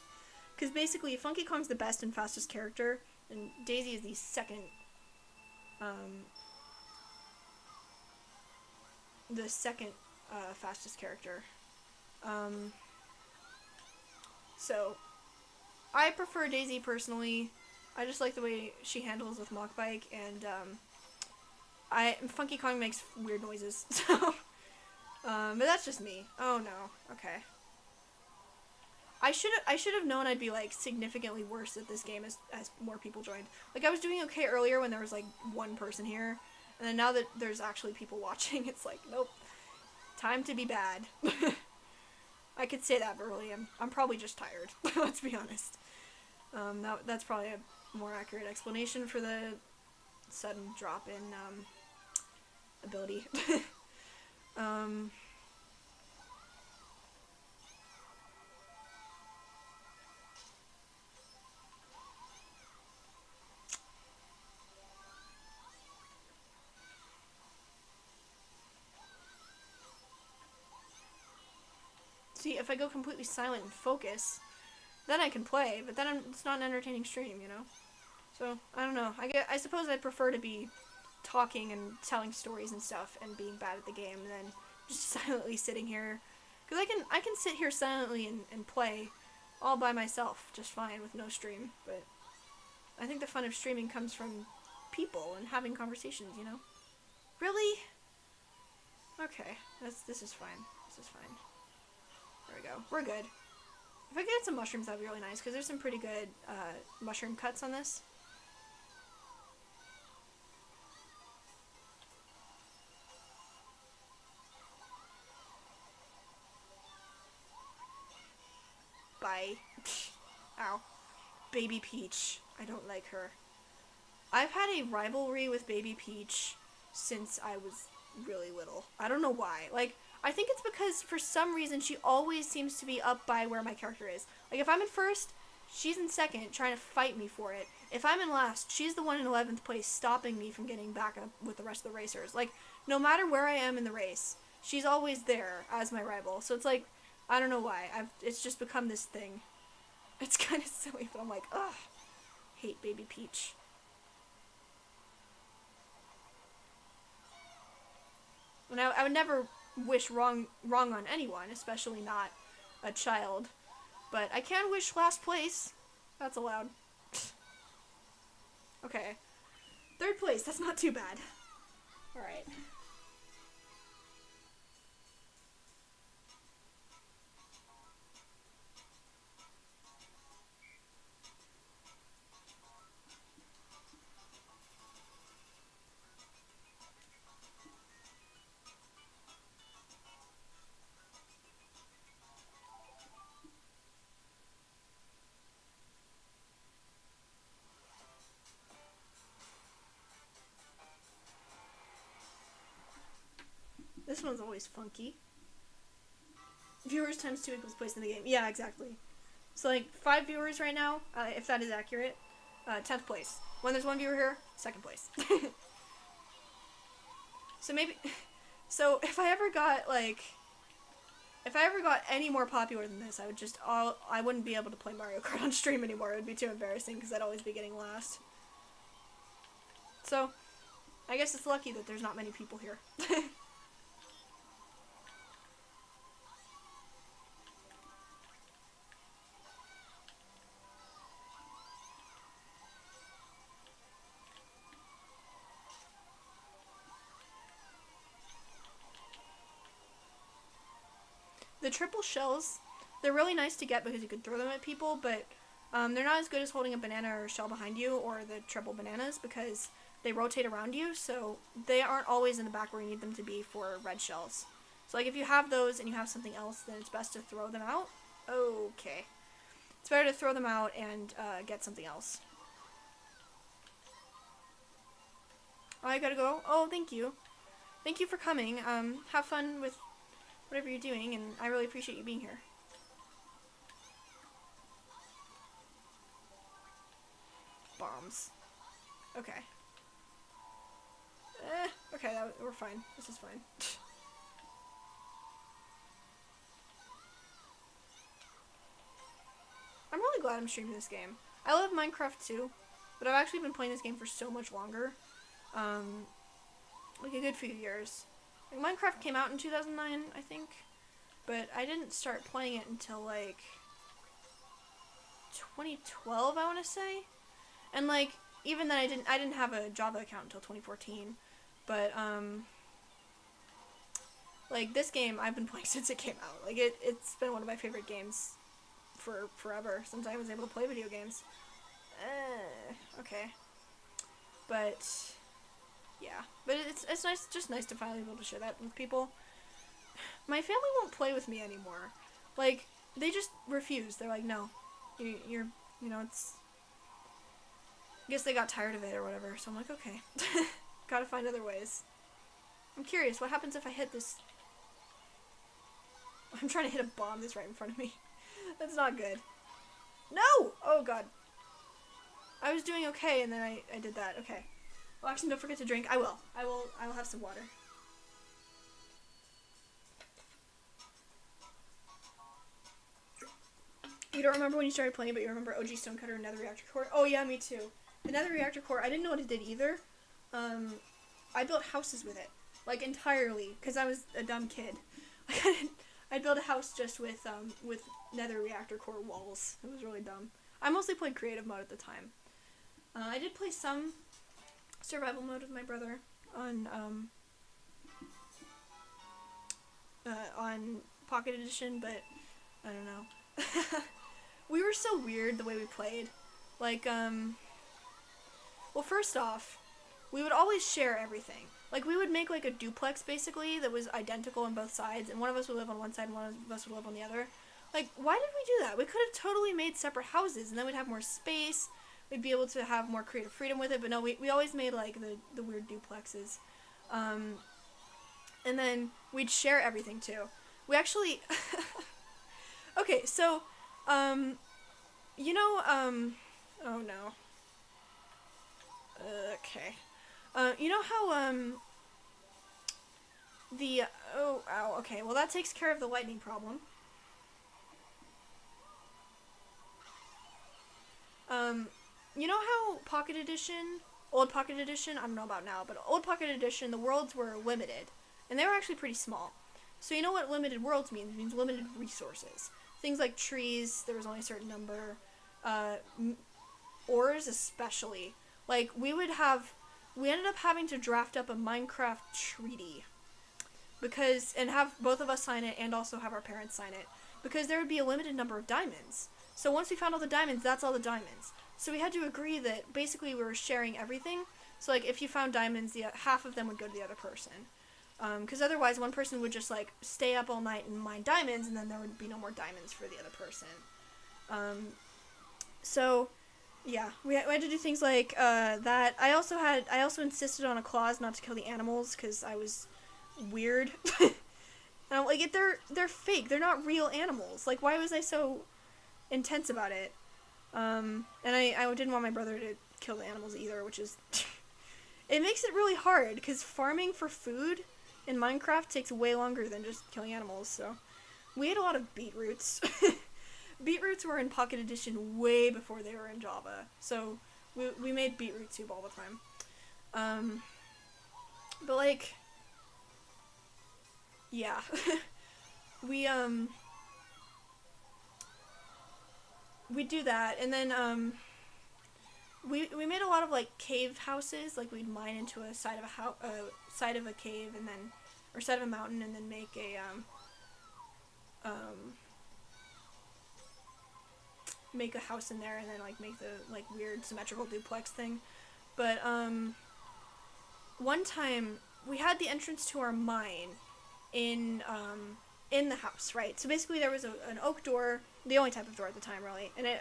Because basically Funky Kong's the best and fastest character, and Daisy is the second fastest character. So I prefer Daisy personally. I just like the way she handles with Mach Bike, and Funky Kong makes weird noises. So but that's just me. Oh no. Okay. I should have known I'd be like significantly worse at this game as more people joined. Like I was doing okay earlier when there was like one person here, and then now that there's actually people watching, it's like nope, time to be bad. I could say that, but really I'm probably just tired. Let's be honest. That's probably a more accurate explanation for the sudden drop in ability. See, if I go completely silent and focus, then I can play, but then it's not an entertaining stream, you know? So, I don't know. I suppose I'd prefer to be talking and telling stories and stuff and being bad at the game than just silently sitting here. Because I can sit here silently and play all by myself just fine with no stream, but I think the fun of streaming comes from people and having conversations, you know? Really? Okay, this is fine. This is fine. There we go. We're good. If I could get some mushrooms, that'd be really nice, because there's some pretty good mushroom cuts on this. Bye. Ow. Baby Peach. I don't like her. I've had a rivalry with Baby Peach since I was really little. I don't know why. Like, I think it's because for some reason she always seems to be up by where my character is. Like if I'm in first, she's in second trying to fight me for it. If I'm in last, she's the one in 11th place stopping me from getting back up with the rest of the racers. Like no matter where I am in the race, she's always there as my rival. So it's like, I don't know why. It's just become this thing. It's kind of silly, but I'm like, ugh, hate Baby Peach. And I would never wish wrong on anyone, especially not a child. But I can wish last place. That's allowed. Okay. Third place, that's not too bad. Alright. This one's always funky. Viewers times 2 equals place in the game. Yeah, exactly. So like 5 viewers right now, if that is accurate. 10th place. When there's 1 viewer here, 2nd place. So maybe, so if I ever got any more popular than this, I wouldn't be able to play Mario Kart on stream anymore. It would be too embarrassing because I'd always be getting last. So, I guess it's lucky that there's not many people here. The triple shells, they're really nice to get because you can throw them at people, but they're not as good as holding a banana or a shell behind you, or the triple bananas, because they rotate around you, so they aren't always in the back where you need them to be for red shells. So like if you have those and you have something else, then it's best to throw them out. Okay. It's better to throw them out and get something else. Oh, I gotta go. Oh, thank you. Thank you for coming. Have fun with whatever you're doing, and I really appreciate you being here. Bombs. Okay. Okay, we're fine. This is fine. I'm really glad I'm streaming this game. I love Minecraft too, but I've actually been playing this game for so much longer. Like a good few years. Like Minecraft came out in 2009, I think, but I didn't start playing it until like 2012, I want to say. And like even then I didn't have a Java account until 2014. But like this game I've been playing since it came out. Like it's been one of my favorite games for forever, since I was able to play video games. Okay. But yeah, but it's nice, just nice to finally be able to share that with people. My family won't play with me anymore. Like they just refuse. They're like, no, you're you know, it's. I guess they got tired of it or whatever. So I'm like, okay, gotta find other ways. I'm curious, what happens if I hit this? I'm trying to hit a bomb that's right in front of me. That's not good. No! Oh god. I was doing okay and then I did that. Okay. Well, actually, don't forget to drink. I will have some water. You don't remember when you started playing, but you remember OG Stonecutter and Nether Reactor Core? Oh yeah, me too. The Nether Reactor Core, I didn't know what it did either. I built houses with it. Like, entirely. Because I was a dumb kid. I built a house just with Nether Reactor Core walls. It was really dumb. I mostly played creative mode at the time. I did play some survival mode with my brother on Pocket Edition, but I don't know. We were so weird the way we played. Like, well, first off, we would always share everything. Like, we would make, like, a duplex, basically, that was identical on both sides, and one of us would live on one side and one of us would live on the other. Like, why did we do that? We could have totally made separate houses, and then we'd have more space, we'd be able to have more creative freedom with it, but no, we always made, like, the weird duplexes. And then we'd share everything, too. We actually... Okay, so, you know, oh no. Okay. You know how, oh, ow, okay, well that takes care of the lightning problem. You know how Pocket Edition, old Pocket Edition, I don't know about now, but old Pocket Edition, the worlds were limited, and they were actually pretty small. So you know what limited worlds means? It means limited resources. Things like trees, there was only a certain number, ores especially. Like, we ended up having to draft up a Minecraft treaty, because, and have both of us sign it, and also have our parents sign it, because there would be a limited number of diamonds. So once we found all the diamonds, that's all the diamonds. So we had to agree that basically we were sharing everything. So like if you found diamonds, half of them would go to the other person. Because otherwise one person would just like stay up all night and mine diamonds, and then there would be no more diamonds for the other person. So yeah, we had to do things like that. I also insisted on a clause not to kill the animals because I was weird. And I'm like, they're fake. They're not real animals. Like, why was I so intense about it? And I didn't want my brother to kill the animals either, which is... It makes it really hard, because farming for food in Minecraft takes way longer than just killing animals, so... We ate a lot of beetroots. Beetroots were in Pocket Edition way before they were in Java, so we made beetroot soup all the time. But, like... Yeah. We'd do that, and then, we made a lot of, like, cave houses. Like, we'd mine into a side of a cave, and then, or side of a mountain, and then make a, um, make a house in there and then like make the like weird symmetrical duplex thing. But one time we had the entrance to our mine in the house, right? So basically there was an oak door, the only type of door at the time really, and it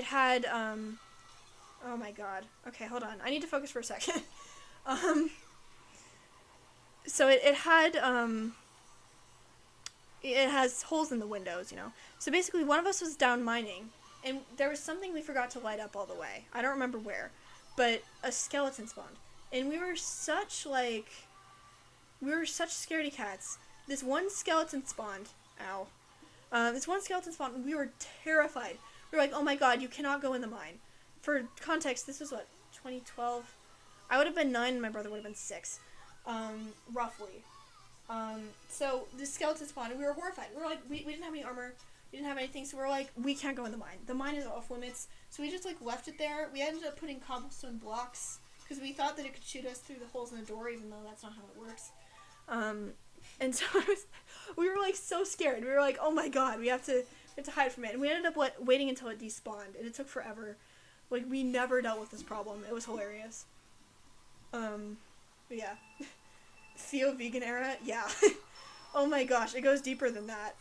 had oh my god. Okay, hold on. I need to focus for a second. um so it had it has holes in the windows, you know. So basically one of us was down mining and there was something we forgot to light up all the way. I don't remember where, but a skeleton spawned. And we were such scaredy cats. This one skeleton spawned. Ow. This one skeleton spawned and we were terrified. We were like, oh my god, you cannot go in the mine. For context, this was what, 2012? I would have been 9 and my brother would have been 6. Roughly. So the skeleton spawned and we were horrified. We were like, we didn't have any armor, we didn't have anything, so we were like, we can't go in the mine. The mine is off limits. So we just like left it there. We ended up putting cobblestone blocks because we thought that it could shoot us through the holes in the door, even though that's not how it works. And so we were like so scared. We were like, oh my god, we have to hide from it. And we ended up waiting until it despawned, and it took forever. Like, we never dealt with this problem. It was hilarious. But yeah. Theo vegan era? Yeah. Oh my gosh, it goes deeper than that.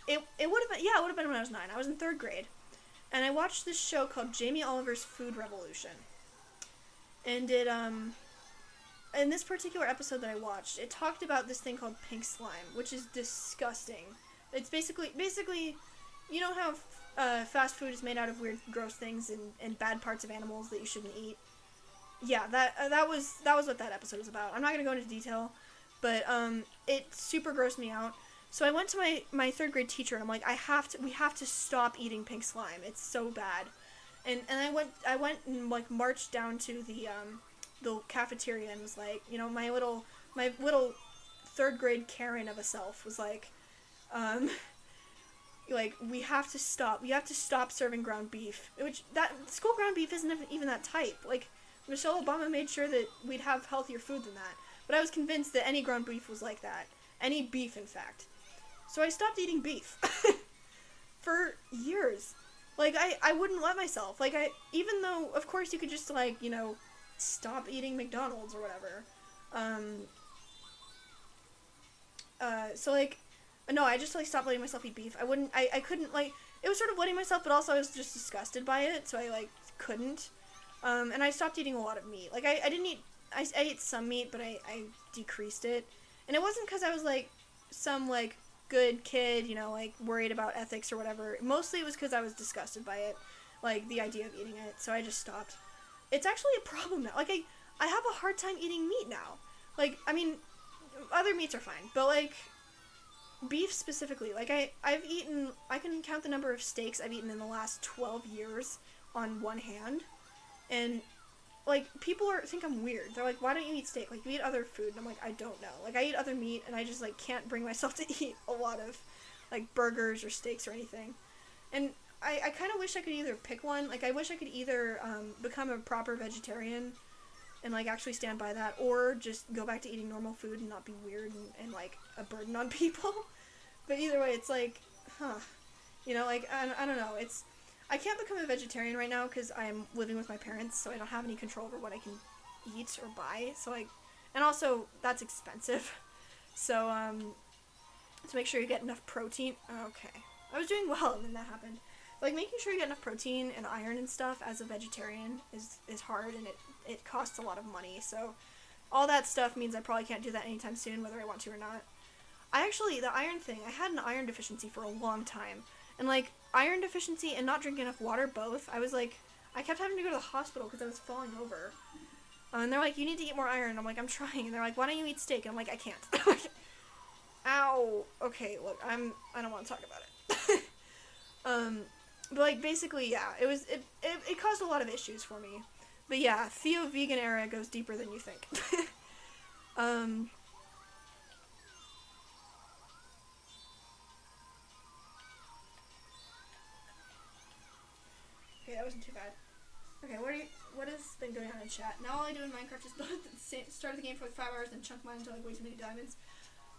It would have been when I was 9. I was in 3rd grade. And I watched this show called Jamie Oliver's Food Revolution. And in this particular episode that I watched, it talked about this thing called pink slime, which is disgusting. It's basically, you know how fast food is made out of weird, gross things and bad parts of animals that you shouldn't eat? Yeah, that was what that episode was about. I'm not gonna go into detail, but it super grossed me out. So I went to my 3rd grade teacher and I'm like, we have to stop eating pink slime. It's so bad. And I went and like marched down to the cafeteria and was like, you know, my little 3rd grade Karen of a self was like, like, we have to stop serving ground beef, which that school ground beef isn't even that type. Like, Michelle Obama made sure that we'd have healthier food than that, but I was convinced that any ground beef was like that, any beef in fact. So I stopped eating beef for years. Like, I wouldn't let myself. Like, even though, of course, you could just, like, you know, stop eating McDonald's or whatever. So, like, no, I just, like, stopped letting myself eat beef. I couldn't, like, it was sort of letting myself, but also I was just disgusted by it, so I, like, couldn't. And I stopped eating a lot of meat. Like, I didn't eat, I ate some meat, but I decreased it. And it wasn't because I was, like, some, like, good kid, you know, like, worried about ethics or whatever. Mostly it was because I was disgusted by it, like, the idea of eating it, so I just stopped. It's actually a problem now. Like, I have a hard time eating meat now. Like, I mean, other meats are fine, but, like, beef specifically. Like, I can count the number of steaks I've eaten in the last 12 years on one hand, and, like, people think I'm weird. They're like, why don't you eat steak? Like, you eat other food. And I'm like, I don't know. Like, I eat other meat, and I just, like, can't bring myself to eat a lot of, like, burgers or steaks or anything. And I kind of wish I could either pick one. Like, I wish I could either become a proper vegetarian and, like, actually stand by that, or just go back to eating normal food and not be weird and like, a burden on people. But either way, it's like, you know, like, I don't know. I can't become a vegetarian right now because I'm living with my parents, so I don't have any control over what I can eat or buy. So, like, and also, that's expensive. So, to make sure you get enough protein. Okay. I was doing well, and then that happened. Like, making sure you get enough protein and iron and stuff as a vegetarian is hard, and it costs a lot of money. So, all that stuff means I probably can't do that anytime soon, whether I want to or not. The iron thing, I had an iron deficiency for a long time. And, like, iron deficiency and not drinking enough water, both, I was, like, I kept having to go to the hospital because I was falling over. And they're like, you need to eat more iron. I'm like, I'm trying. And they're like, why don't you eat steak? And I'm like, I can't. Ow. Okay, look, I don't want to talk about it. But, like, basically, yeah, it caused a lot of issues for me. But, yeah, Theo vegan era goes deeper than you think. Okay, that wasn't too bad. Okay, what has been going on in chat? Now all I do in Minecraft is start the game for like 5 hours and chunk mine until like way too many diamonds.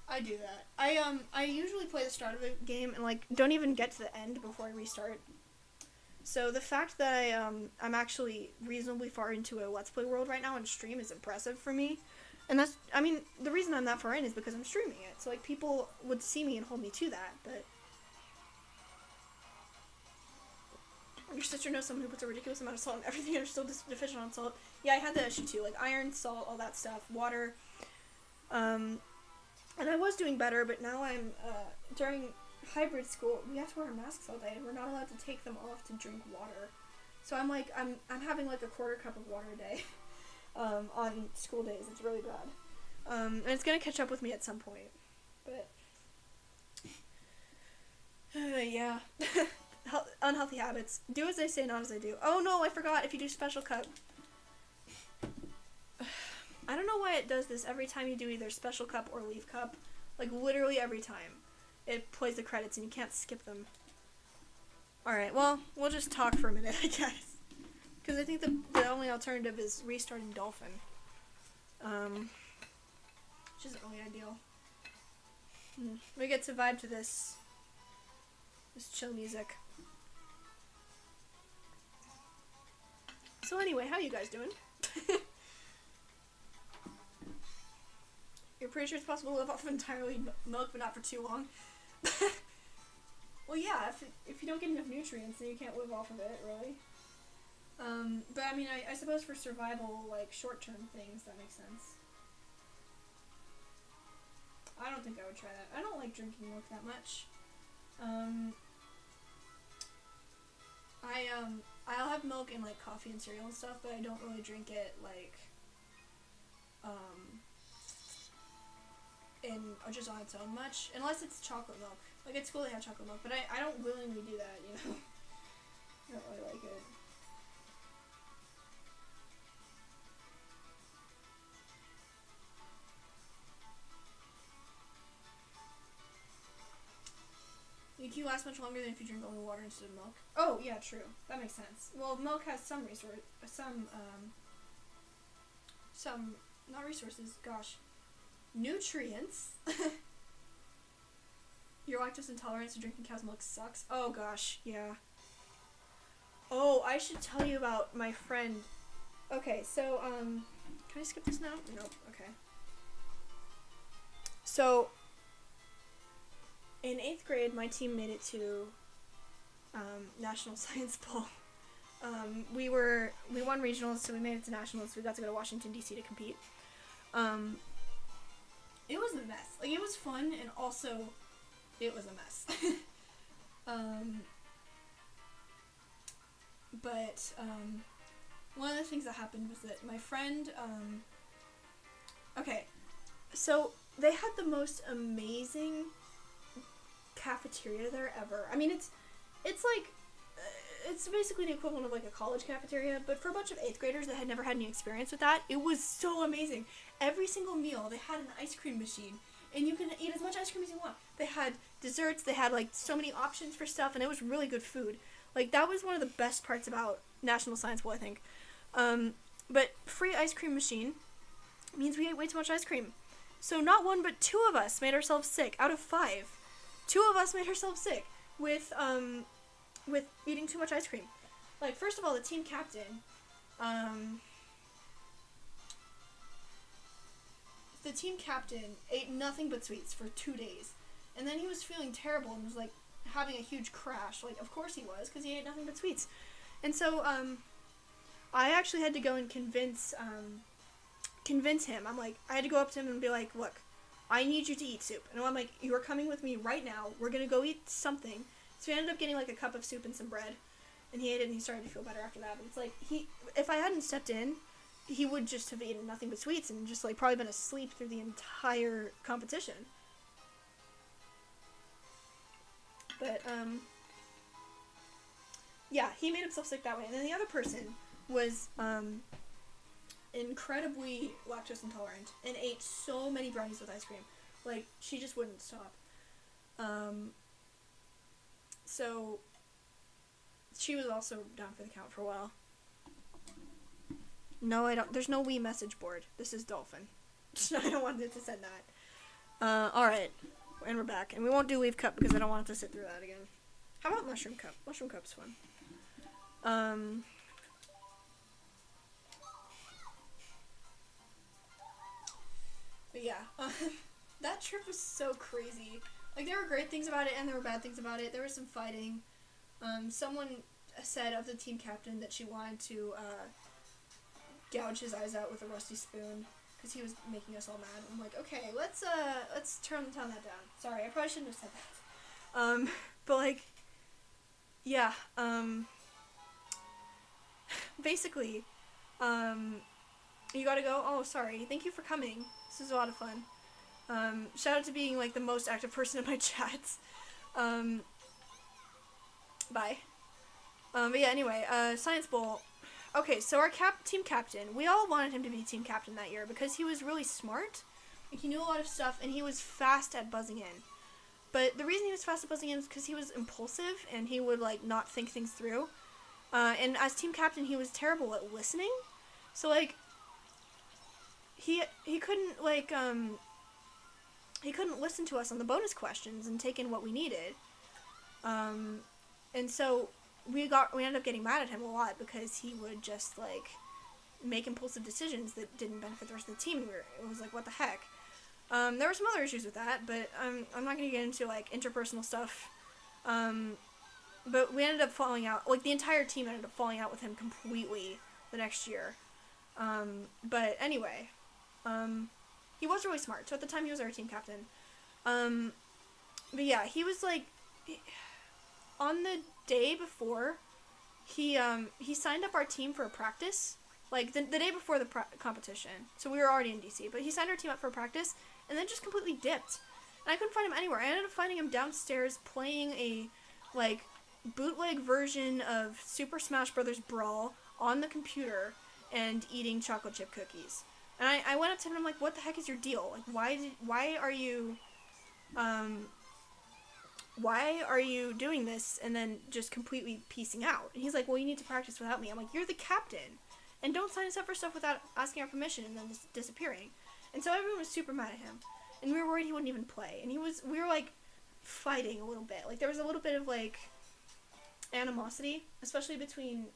I do that. I usually play the start of a game and like don't even get to the end before I restart. So the fact that I'm actually reasonably far into a Let's Play world right now on stream is impressive for me. And that's, I mean, the reason I'm that far in is because I'm streaming it. So like people would see me and hold me to that, but your sister knows someone who puts a ridiculous amount of salt in everything and are still deficient on salt. Yeah, I had that issue too. Like iron, salt, all that stuff, water. And I was doing better, but now I'm, during hybrid school, we have to wear our masks all day and we're not allowed to take them off to drink water. So I'm like, I'm having like a quarter cup of water a day, on school days. It's really bad. And it's gonna catch up with me at some point. But, yeah. Unhealthy habits. Do as I say, not as I do. Oh no, I forgot if you do special cup. I don't know why it does this every time you do either special cup or leaf cup. Like literally every time. It plays the credits and you can't skip them. Alright, well, we'll just talk for a minute, I guess. Because I think the only alternative is restarting Dolphin. Which isn't really ideal. We get to vibe to this chill music. So anyway, how you guys doing? You're pretty sure it's possible to live off of entirely milk, but not for too long? Well, yeah, if you don't get enough nutrients, then you can't live off of it, really. But I mean, I suppose for survival, like, short-term things, that makes sense. I don't think I would try that. I don't like drinking milk that much. I'll have milk in, like, coffee and cereal and stuff, but I don't really drink it, like, just on its own much, unless it's chocolate milk. Like, at school they have chocolate milk, but I don't willingly do that, you know? I don't really like it. You last much longer than if you drink only water instead of milk. Oh, yeah, true. That makes sense. Well, milk has some not resources, gosh. Nutrients. Your lactose intolerance to drinking cow's milk sucks. Oh, gosh, yeah. Oh, I should tell you about my friend. Okay, so, can I skip this now? Nope, okay. So, in 8th grade, my team made it to National Science Bowl. We won regionals, so we made it to nationals. So we got to go to Washington, D.C. to compete. It was a mess. Like, it was fun, and also, it was a mess. But one of the things that happened was that my friend, okay, so they had the most amazing cafeteria there ever. I mean, it's like, it's basically the equivalent of like a college cafeteria, but for a bunch of 8th graders that had never had any experience with that, it was so amazing. Every single meal, they had an ice cream machine, and you can eat as much ice cream as you want. They had desserts, they had like so many options for stuff, and it was really good food. Like, that was one of the best parts about National Science Bowl, I think. But free ice cream machine means we ate way too much ice cream. So not one, but 2 of us made ourselves sick. Out of 5, 2 of us made ourselves sick with eating too much ice cream. Like, first of all, the team captain, ate nothing but sweets for 2 days. And then he was feeling terrible and was, like, having a huge crash. Like, of course he was, because he ate nothing but sweets. And so, I actually had to go and convince him. I had to go up to him and be like, look, I need you to eat soup. And I'm like, you are coming with me right now. We're going to go eat something. So we ended up getting, like, a cup of soup and some bread. And he ate it, and he started to feel better after that. But it's like, if I hadn't stepped in, he would just have eaten nothing but sweets and just, like, probably been asleep through the entire competition. But, yeah, he made himself sick that way. And then the other person was, incredibly lactose intolerant and ate so many brownies with ice cream. Like, she just wouldn't stop. So, she was also down for the count for a while. No, I don't. There's no Wii message board. This is Dolphin. I don't want it to send that. Alright. And we're back. And we won't do Leaf Cup because I don't want it to sit through that again. How about Mushroom Cup? Mushroom Cup's fun. But yeah. That trip was so crazy. Like, there were great things about it and there were bad things about it. There was some fighting. Someone said of the team captain that she wanted to, gouge his eyes out with a rusty spoon because he was making us all mad. I'm like, okay, let's tone that down. Sorry, I probably shouldn't have said that. But like, yeah, basically, you gotta go. Oh, sorry. Thank you for coming. This was a lot of fun. Shout out to being like the most active person in my chats. Bye. But yeah, anyway, Science Bowl. Okay, so our team captain, we all wanted him to be team captain that year because he was really smart. Like, he knew a lot of stuff, and he was fast at buzzing in. But the reason he was fast at buzzing in is because he was impulsive, and he would, like, not think things through. And as team captain, he was terrible at listening. So, like, he couldn't, like, he couldn't listen to us on the bonus questions and take in what we needed. And so we ended up getting mad at him a lot because he would just, like, make impulsive decisions that didn't benefit the rest of the team. It was like, what the heck? There were some other issues with that, but I'm not going to get into, like, interpersonal stuff. But we ended up falling out. Like, the entire team ended up falling out with him completely the next year. But anyway, he was really smart. So at the time, he was our team captain. But yeah, he was, like, on the day before, he signed up our team for a practice, like, the day before the competition. So we were already in DC, but he signed our team up for a practice, and then just completely dipped. And I couldn't find him anywhere. I ended up finding him downstairs playing a, like, bootleg version of Super Smash Bros. Brawl on the computer and eating chocolate chip cookies. And I went up to him and I'm like, what the heck is your deal? Like, why are you doing this and then just completely piecing out? And he's like, well, you need to practice without me. I'm like, you're the captain. And don't sign us up for stuff without asking our permission and then just disappearing. And so everyone was super mad at him. And we were worried he wouldn't even play. And we were, like, fighting a little bit. Like, there was a little bit of, like, animosity, especially between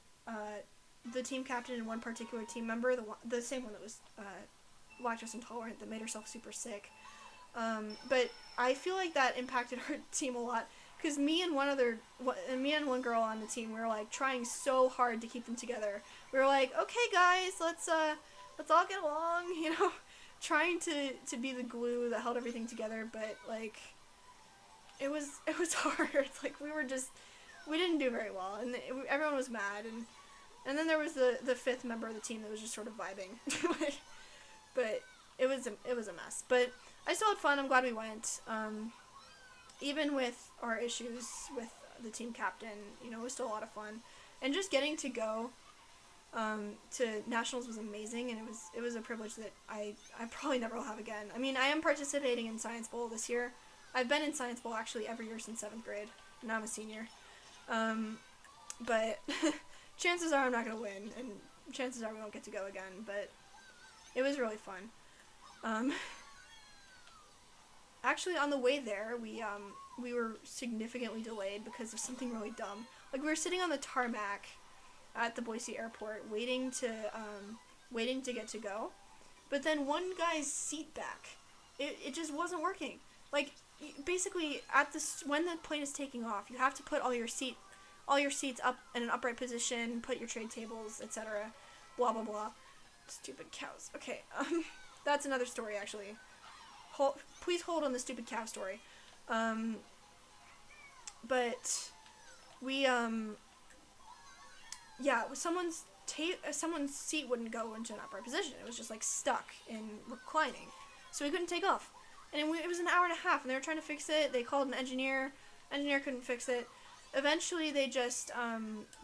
the team captain and one particular team member, the same one that was lactose intolerant that made herself super sick. But I feel like that impacted our team a lot because me and one girl on the team, we were like trying so hard to keep them together. We were like, okay guys, let's all get along, you know, trying to be the glue that held everything together. But like, it was hard. Like, we didn't do very well, and everyone was mad, and then there was the fifth member of the team that was just sort of vibing. But it was a mess. But I still had fun. I'm glad we went. Even with our issues with the team captain, you know, it was still a lot of fun. And just getting to go to nationals was amazing, and it was a privilege that I probably never will have again. I mean, I am participating in Science Bowl this year. I've been in Science Bowl actually every year since 7th grade. Now I'm a senior. But chances are I'm not going to win, and chances are we won't get to go again, but it was really fun. Actually, on the way there, we were significantly delayed because of something really dumb. Like, we were sitting on the tarmac at the Boise airport waiting to get to go, but then one guy's seat back, it just wasn't working. Like, basically, when the plane is taking off, you have to put all your seats up in an upright position, put your tray tables, etc. Blah blah blah. Stupid cows. Okay, that's another story actually. Please hold on the stupid cow story. But we someone's seat wouldn't go into an upright position. It was just like stuck in reclining, so we couldn't take off. And it was an hour and a half, and they were trying to fix it. They called an engineer. Engineer couldn't fix it. Eventually, they just,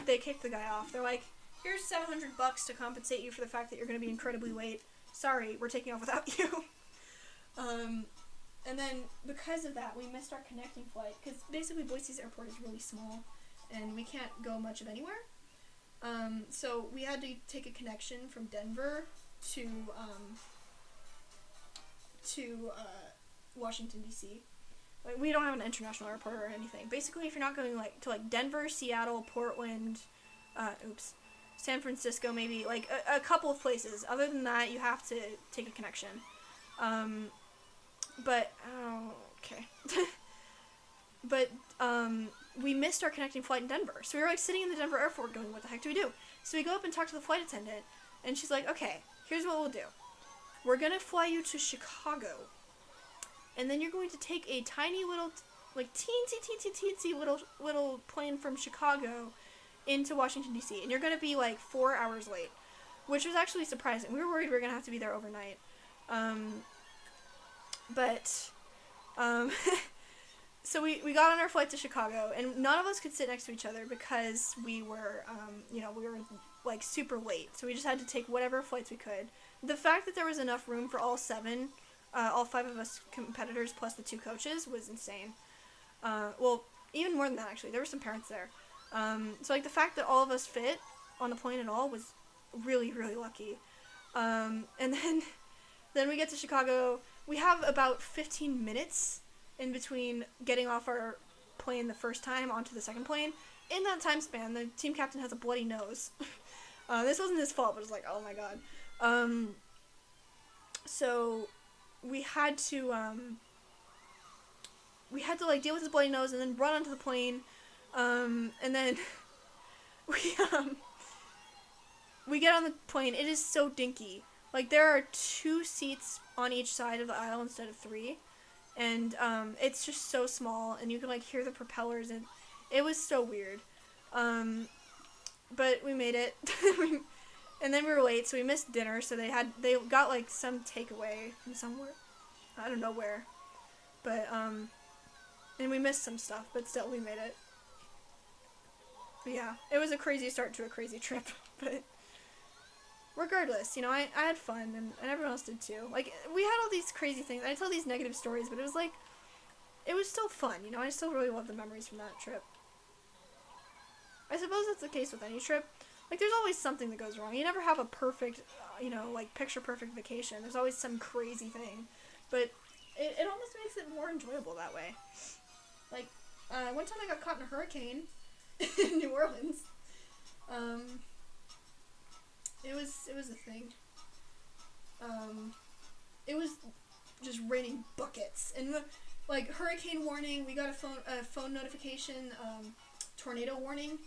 they kicked the guy off. They're like, here's $700 to compensate you for the fact that you're going to be incredibly late. Sorry, we're taking off without you. And then, because of that, we missed our connecting flight. Because basically, Boise's airport is really small, and we can't go much of anywhere. So we had to take a connection from Denver to Washington D.C. Like, we don't have an international airport or anything. Basically, if you're not going like to like Denver, Seattle, Portland, San Francisco, maybe like a couple of places. Other than that, you have to take a connection. But okay. But we missed our connecting flight in Denver, so we were like sitting in the Denver airport going, "What the heck do we do?" So we go up and talk to the flight attendant, and she's like, "Okay, here's what we'll do. We're gonna fly you to Chicago, and then you're going to take a tiny little, like teensy little plane from Chicago into Washington D.C. and you're gonna be like 4 hours late," which was actually surprising. We were worried we were gonna have to be there overnight, so we got on our flight to Chicago, and none of us could sit next to each other because we were we were like super late, so we just had to take whatever flights we could. The fact that there was enough room for all 5 of us competitors plus the 2 coaches was insane. Well, even more than that, actually. There were some parents there. So, like, the fact that all of us fit on the plane at all was really, really lucky. And then we get to Chicago. We have about 15 minutes in between getting off our plane the first time onto the second plane. In that time span, the team captain has a bloody nose. This wasn't his fault, but it was like, oh my god. So we had to like deal with his bloody nose and then run onto the plane, and then we get on the plane. It is so dinky. Like, there are 2 seats on each side of the aisle instead of 3, and it's just so small, and you can like hear the propellers, and it was so weird. But we made it. And then we were late, so we missed dinner, so they got like some takeaway from somewhere. I don't know where. But and we missed some stuff, but still we made it. But yeah, it was a crazy start to a crazy trip, but regardless, I had fun, and everyone else did too. Like, we had all these crazy things. I tell these negative stories, but it was like, it was still fun, I still really love the memories from that trip. I suppose that's the case with any trip. Like, there's always something that goes wrong. You never have a perfect, like, picture-perfect vacation. There's always some crazy thing. But it almost makes it more enjoyable that way. Like, one time I got caught in a hurricane in New Orleans. It was a thing. It was just raining buckets. And, like, hurricane warning, we got a phone notification, tornado warning.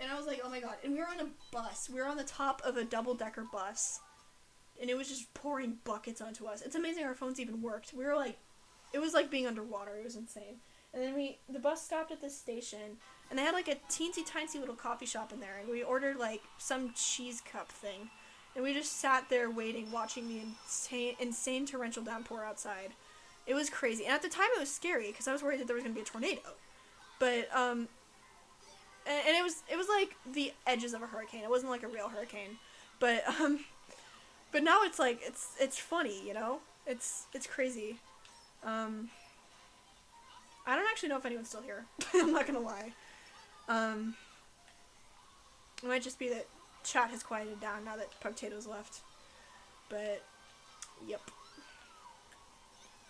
And I was like, oh my god. And we were on a bus. We were on the top of a double-decker bus. And it was just pouring buckets onto us. It's amazing our phones even worked. We were like, it was like being underwater. It was insane. And then the bus stopped at this station. And they had like a teensy-tiny little coffee shop in there. And we ordered like some cheese cup thing. And we just sat there waiting, watching the insane torrential downpour outside. It was crazy. And at the time it was scary because I was worried that there was going to be a tornado. But, and it was like the edges of a hurricane. It wasn't like a real hurricane, but now it's like it's funny, It's crazy. I don't actually know if anyone's still here. I'm not gonna lie. It might just be that chat has quieted down now that Pugtato's left. But yep.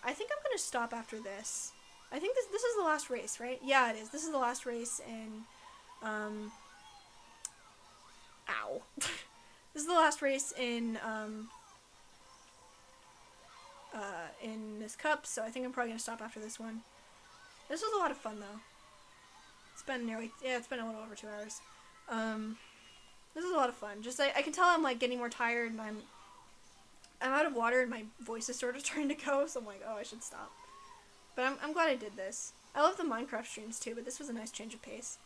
I think I'm gonna stop after this. I think this is the last race, right? Yeah, it is. This is the last race in. Ow. This is the last race in this cup, so I think I'm probably gonna stop after this one. This was a lot of fun though. It's been a little over 2 hours. This is a lot of fun. Just I can tell I'm like getting more tired, and I'm out of water, and my voice is sort of starting to go, so I'm like, oh, I should stop. But I'm glad I did this. I love the Minecraft streams too, but this was a nice change of pace.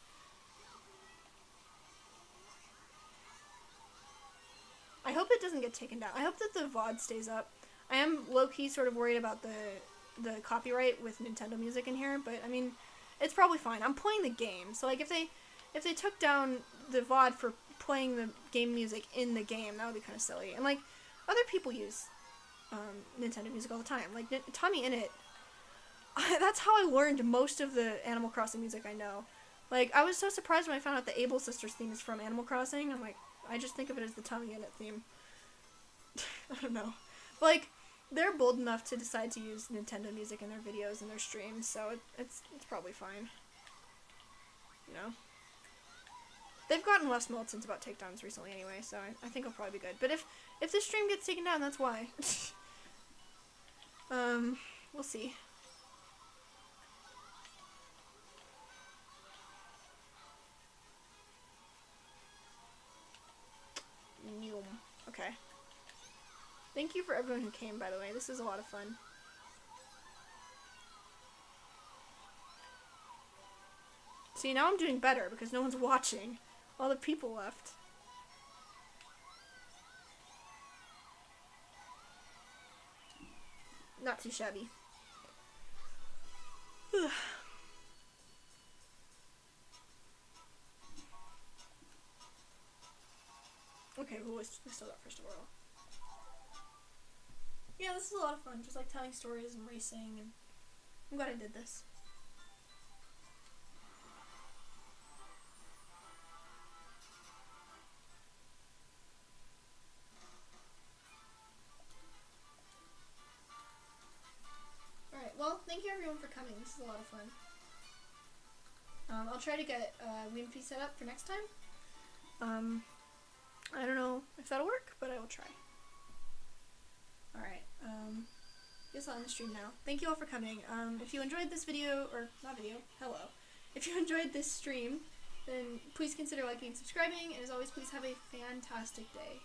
I hope it doesn't get taken down. I hope that the VOD stays up. I am low-key sort of worried about the copyright with Nintendo music in here, but I mean, it's probably fine. I'm playing the game, so like if they took down the VOD for playing the game music in the game, that would be kind of silly. And like, other people use Nintendo music all the time. Like Tommy Innit, that's how I learned most of the Animal Crossing music I know. Like, I was so surprised when I found out the Able Sisters theme is from Animal Crossing. I'm like, I just think of it as the Tongue in It theme. I don't know. But, like, they're bold enough to decide to use Nintendo music in their videos and their streams, so it's probably fine. You know? They've gotten less militants about takedowns recently anyway, so I think it'll probably be good. But if this stream gets taken down, that's why. We'll see. Okay. Thank you for everyone who came, by the way. This is a lot of fun. See, now I'm doing better because no one's watching. All the people left. Not too shabby. Okay, who still got first overall? Yeah, this is a lot of fun. Just like telling stories and racing, and I'm glad I did this. Alright, well, thank you everyone for coming. This is a lot of fun. I'll try to get Wimpy set up for next time. I don't know if that'll work, but I will try. Alright, guess I'll end the stream now. Thank you all for coming. If you enjoyed this video, or not video, hello. If you enjoyed this stream, then please consider liking and subscribing, and as always, please have a fantastic day.